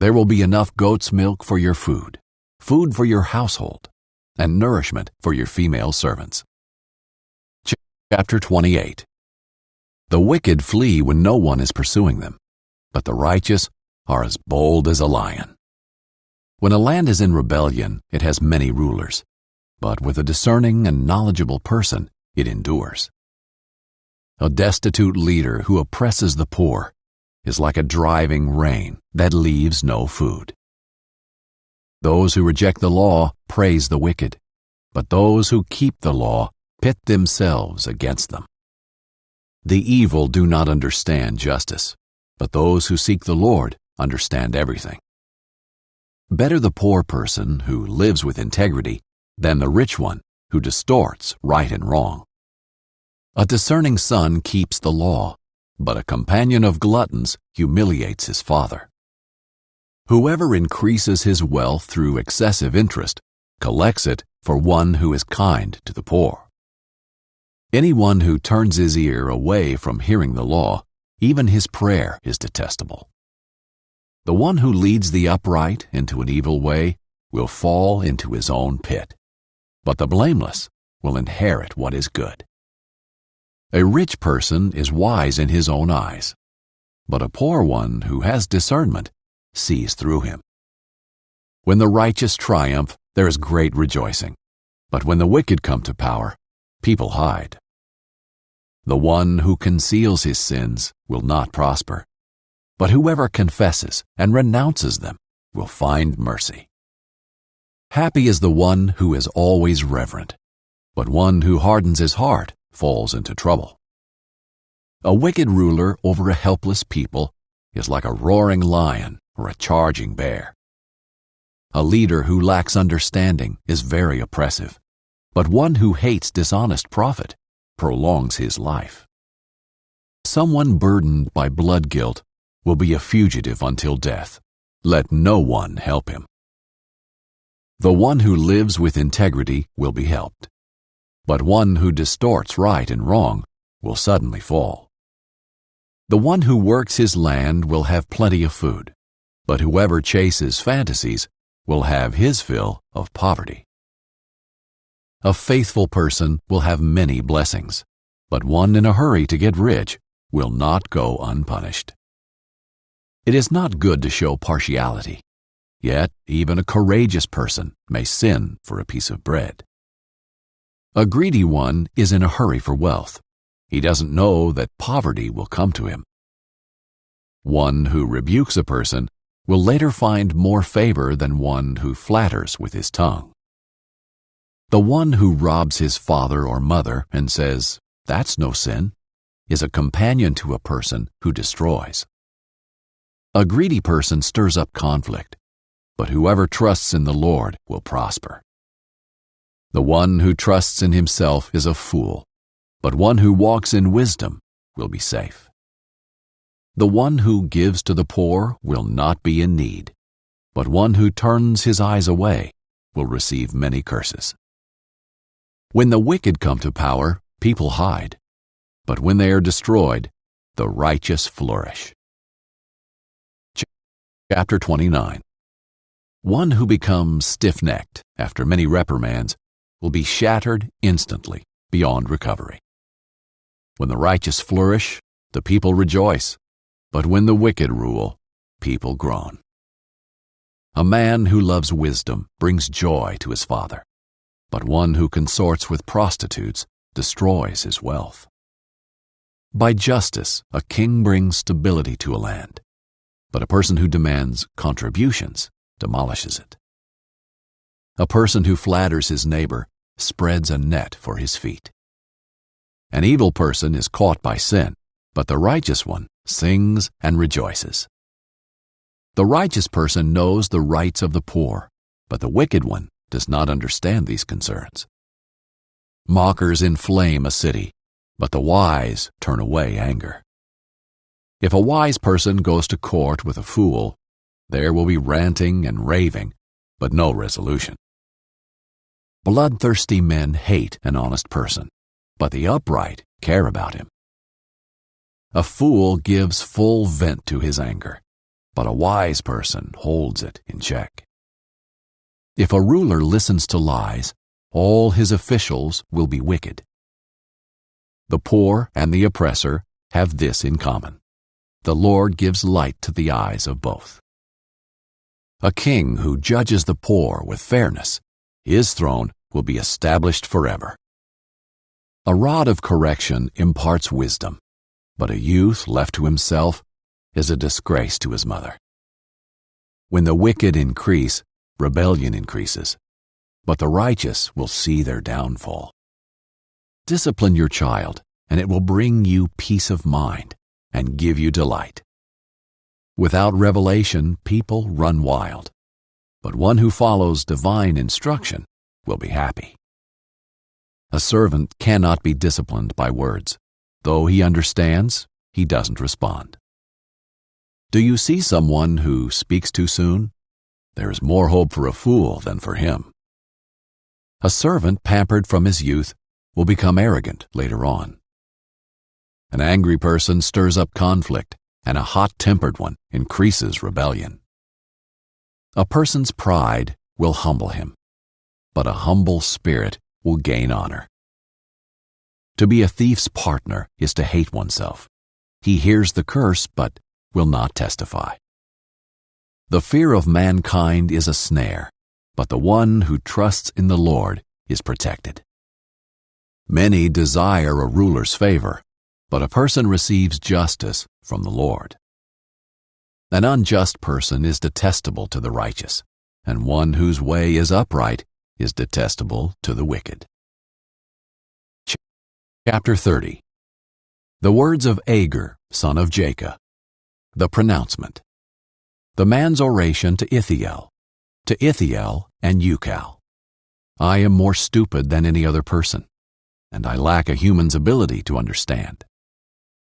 There will be enough goat's milk for your food for your household, and nourishment for your female servants. Chapter 28. The wicked flee when no one is pursuing them, but the righteous are as bold as a lion. When a land is in rebellion, it has many rulers, but with a discerning and knowledgeable person, it endures. A destitute leader who oppresses the poor is like a driving rain that leaves no food. Those who reject the law praise the wicked, but those who keep the law pit themselves against them. The evil do not understand justice, but those who seek the Lord understand everything. Better the poor person who lives with integrity than the rich one who distorts right and wrong. A discerning son keeps the law, but a companion of gluttons humiliates his father. Whoever increases his wealth through excessive interest collects it for one who is kind to the poor. Anyone who turns his ear away from hearing the law, even his prayer is detestable. The one who leads the upright into an evil way will fall into his own pit, but the blameless will inherit what is good. A rich person is wise in his own eyes, but a poor one who has discernment sees through him. When the righteous triumph, there is great rejoicing, but when the wicked come to power, people hide. The one who conceals his sins will not prosper, but whoever confesses and renounces them will find mercy. Happy is the one who is always reverent, but one who hardens his heart falls into trouble. A wicked ruler over a helpless people is like a roaring lion or a charging bear. A leader who lacks understanding is very oppressive, but one who hates dishonest profit prolongs his life. Someone burdened by blood guilt will be a fugitive until death. Let no one help him. The one who lives with integrity will be helped, but one who distorts right and wrong will suddenly fall. The one who works his land will have plenty of food, but whoever chases fantasies will have his fill of poverty. A faithful person will have many blessings, but one in a hurry to get rich will not go unpunished. It is not good to show partiality, yet even a courageous person may sin for a piece of bread. A greedy one is in a hurry for wealth. He doesn't know that poverty will come to him. One who rebukes a person will later find more favor than one who flatters with his tongue. The one who robs his father or mother and says, "That's no sin," is a companion to a person who destroys. A greedy person stirs up conflict, but whoever trusts in the Lord will prosper. The one who trusts in himself is a fool, but one who walks in wisdom will be safe. The one who gives to the poor will not be in need, but one who turns his eyes away will receive many curses. When the wicked come to power, people hide, but when they are destroyed, the righteous flourish. Chapter 29. One who becomes stiff-necked after many reprimands will be shattered instantly beyond recovery. When the righteous flourish, the people rejoice, but when the wicked rule, people groan. A man who loves wisdom brings joy to his father, but one who consorts with prostitutes destroys his wealth. By justice, a king brings stability to a land, but a person who demands contributions demolishes it. A person who flatters his neighbor spreads a net for his feet. An evil person is caught by sin, but the righteous one sings and rejoices. The righteous person knows the rights of the poor, but the wicked one does not understand these concerns. Mockers inflame a city, but the wise turn away anger. If a wise person goes to court with a fool, there will be ranting and raving, but no resolution. Bloodthirsty men hate an honest person, but the upright care about him. A fool gives full vent to his anger, but a wise person holds it in check. If a ruler listens to lies, all his officials will be wicked. The poor and the oppressor have this in common: the Lord gives light to the eyes of both. A king who judges the poor with fairness, his throne will be established forever. A rod of correction imparts wisdom, but a youth left to himself is a disgrace to his mother. When the wicked increase, rebellion increases, but the righteous will see their downfall. Discipline your child, and it will bring you peace of mind and give you delight. Without revelation, people run wild, but one who follows divine instruction will be happy. A servant cannot be disciplined by words. Though he understands, he doesn't respond. Do you see someone who speaks too soon? There is more hope for a fool than for him. A servant pampered from his youth will become arrogant later on. An angry person stirs up conflict, and a hot-tempered one increases rebellion. A person's pride will humble him, but a humble spirit will gain honor. To be a thief's partner is to hate oneself. He hears the curse but will not testify. The fear of mankind is a snare, but the one who trusts in the Lord is protected. Many desire a ruler's favor, but a person receives justice from the Lord. An unjust person is detestable to the righteous, and one whose way is upright is detestable to the wicked. Chapter 30. The words of Agur, son of Jacob. The pronouncement. The man's oration to Ithiel and Ucal. I am more stupid than any other person, and I lack a human's ability to understand.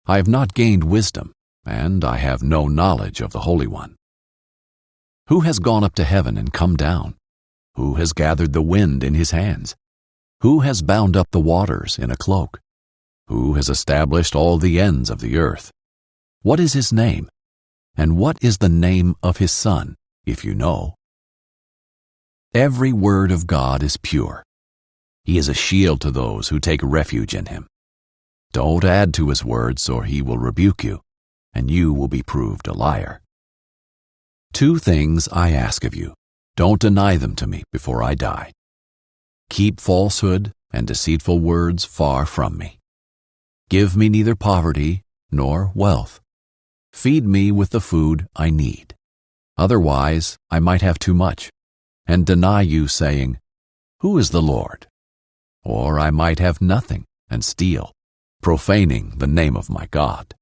I have not gained wisdom, and I have no knowledge of the Holy One. Who has gone up to heaven and come down? Who has gathered the wind in his hands? Who has bound up the waters in a cloak? Who has established all the ends of the earth? What is his name? And what is the name of his son, if you know? Every word of God is pure. He is a shield to those who take refuge in him. Don't add to his words, or he will rebuke you, and you will be proved a liar. 2 things I ask of you. Don't deny them to me before I die. Keep falsehood and deceitful words far from me. Give me neither poverty nor wealth. Feed me with the food I need. Otherwise, I might have too much, and deny you, saying, Who is the Lord? Or I might have nothing and steal, profaning the name of my God.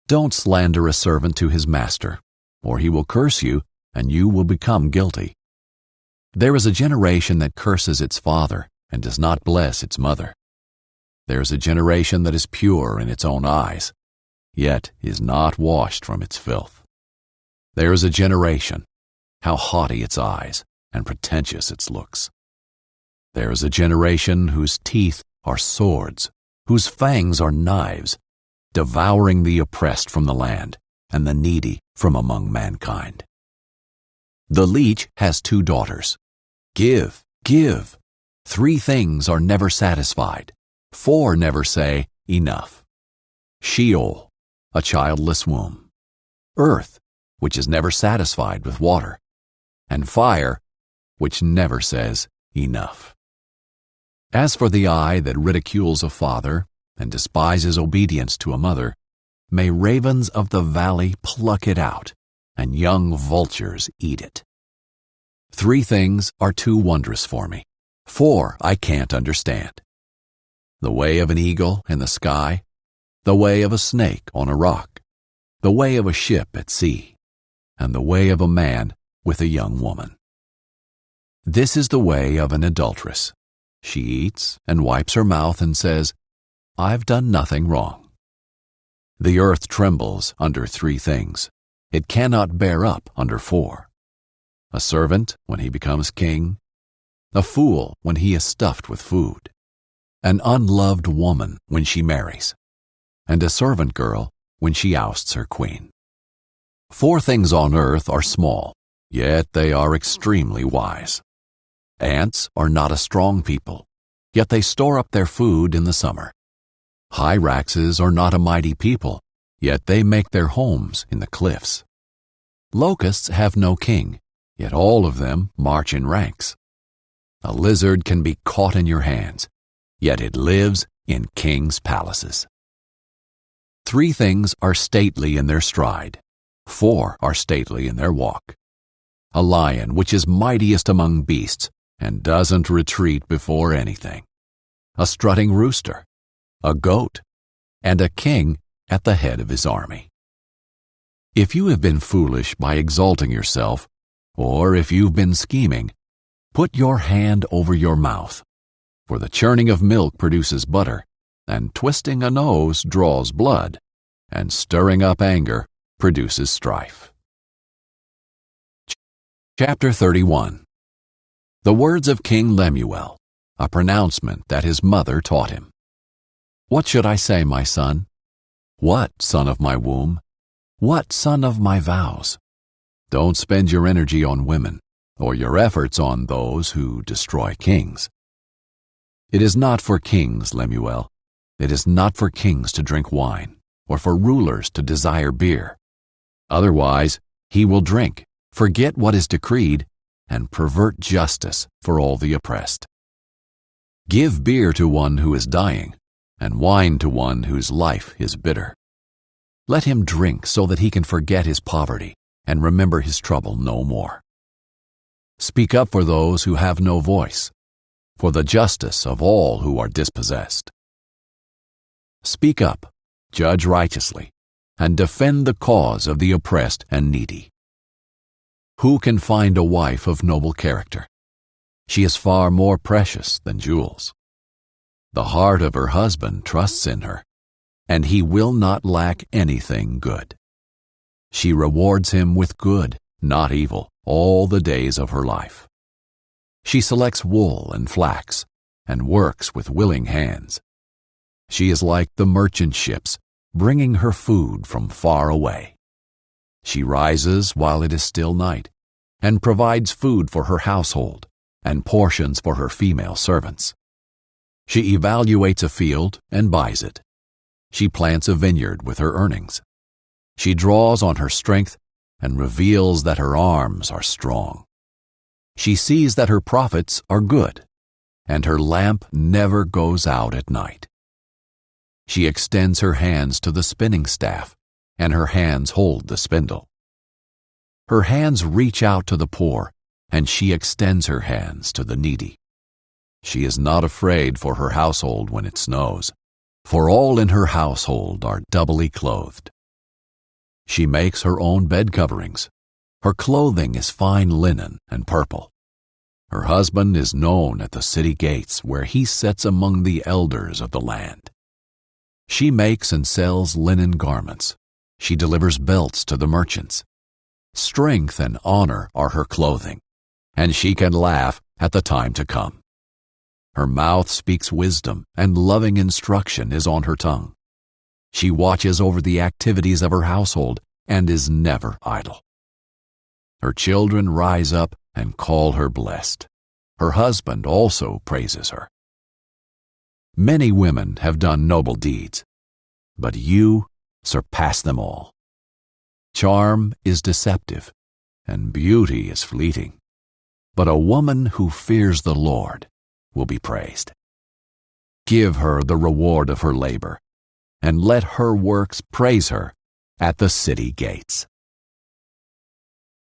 Don't slander a servant to his master, or he will curse you, and you will become guilty. There is a generation that curses its father and does not bless its mother. There is a generation that is pure in its own eyes, yet is not washed from its filth. There is a generation, how haughty its eyes and pretentious its looks. There is a generation whose teeth are swords, whose fangs are knives, devouring the oppressed from the land and the needy from among mankind. The leech has 2 daughters. Give, give. 3 things are never satisfied. 4 never say, enough. Sheol, a childless womb. Earth, which is never satisfied with water, and fire which never says enough. As for the eye that ridicules a father and despises obedience to a mother, may ravens of the valley pluck it out, and young vultures eat it. 3 things are too wondrous for me. 4 I can't understand. The way of an eagle in the sky, the way of a snake on a rock, the way of a ship at sea, and the way of a man with a young woman. This is the way of an adulteress. She eats and wipes her mouth and says, I've done nothing wrong. The earth trembles under 3 things. It cannot bear up under 4. A servant when he becomes king, a fool when he is stuffed with food, an unloved woman when she marries, and a servant girl when she ousts her queen. 4 things on earth are small, yet they are extremely wise. Ants are not a strong people, yet they store up their food in the summer. Hyraxes are not a mighty people, yet they make their homes in the cliffs. Locusts have no king, yet all of them march in ranks. A lizard can be caught in your hands, yet it lives in kings' palaces. 3 things are stately in their stride, 4 are stately in their walk. A lion which is mightiest among beasts and doesn't retreat before anything. A strutting rooster, a goat, and a king at the head of his army. If you have been foolish by exalting yourself, or if you've been scheming, put your hand over your mouth, for the churning of milk produces butter, and twisting a nose draws blood, and stirring up anger produces strife. Chapter 31. The words of King Lemuel, a pronouncement that his mother taught him. What should I say, my son? What, son of my womb? What, son of my vows? Don't spend your energy on women, or your efforts on those who destroy kings. It is not for kings, Lemuel. It is not for kings to drink wine, or for rulers to desire beer. Otherwise, he will drink, forget what is decreed, and pervert justice for all the oppressed. Give beer to one who is dying, and wine to one whose life is bitter. Let him drink so that he can forget his poverty and remember his trouble no more. Speak up for those who have no voice, for the justice of all who are dispossessed. Speak up, judge righteously, and defend the cause of the oppressed and needy. Who can find a wife of noble character? She is far more precious than jewels. The heart of her husband trusts in her, and he will not lack anything good. She rewards him with good, not evil, all the days of her life. She selects wool and flax, and works with willing hands. She is like the merchant ships, bringing her food from far away. She rises while it is still night, and provides food for her household, and portions for her female servants. She evaluates a field and buys it. She plants a vineyard with her earnings. She draws on her strength and reveals that her arms are strong. She sees that her profits are good, and her lamp never goes out at night. She extends her hands to the spinning staff, and her hands hold the spindle. Her hands reach out to the poor, and she extends her hands to the needy. She is not afraid for her household when it snows, for all in her household are doubly clothed. She makes her own bed coverings. Her clothing is fine linen and purple. Her husband is known at the city gates, where he sits among the elders of the land. She makes and sells linen garments. She delivers belts to the merchants. Strength and honor are her clothing, and she can laugh at the time to come. Her mouth speaks wisdom, and loving instruction is on her tongue. She watches over the activities of her household and is never idle. Her children rise up and call her blessed. Her husband also praises her. Many women have done noble deeds, but you surpass them all. Charm is deceptive, and beauty is fleeting, but a woman who fears the Lord will be praised. Give her the reward of her labor, and let her works praise her at the city gates.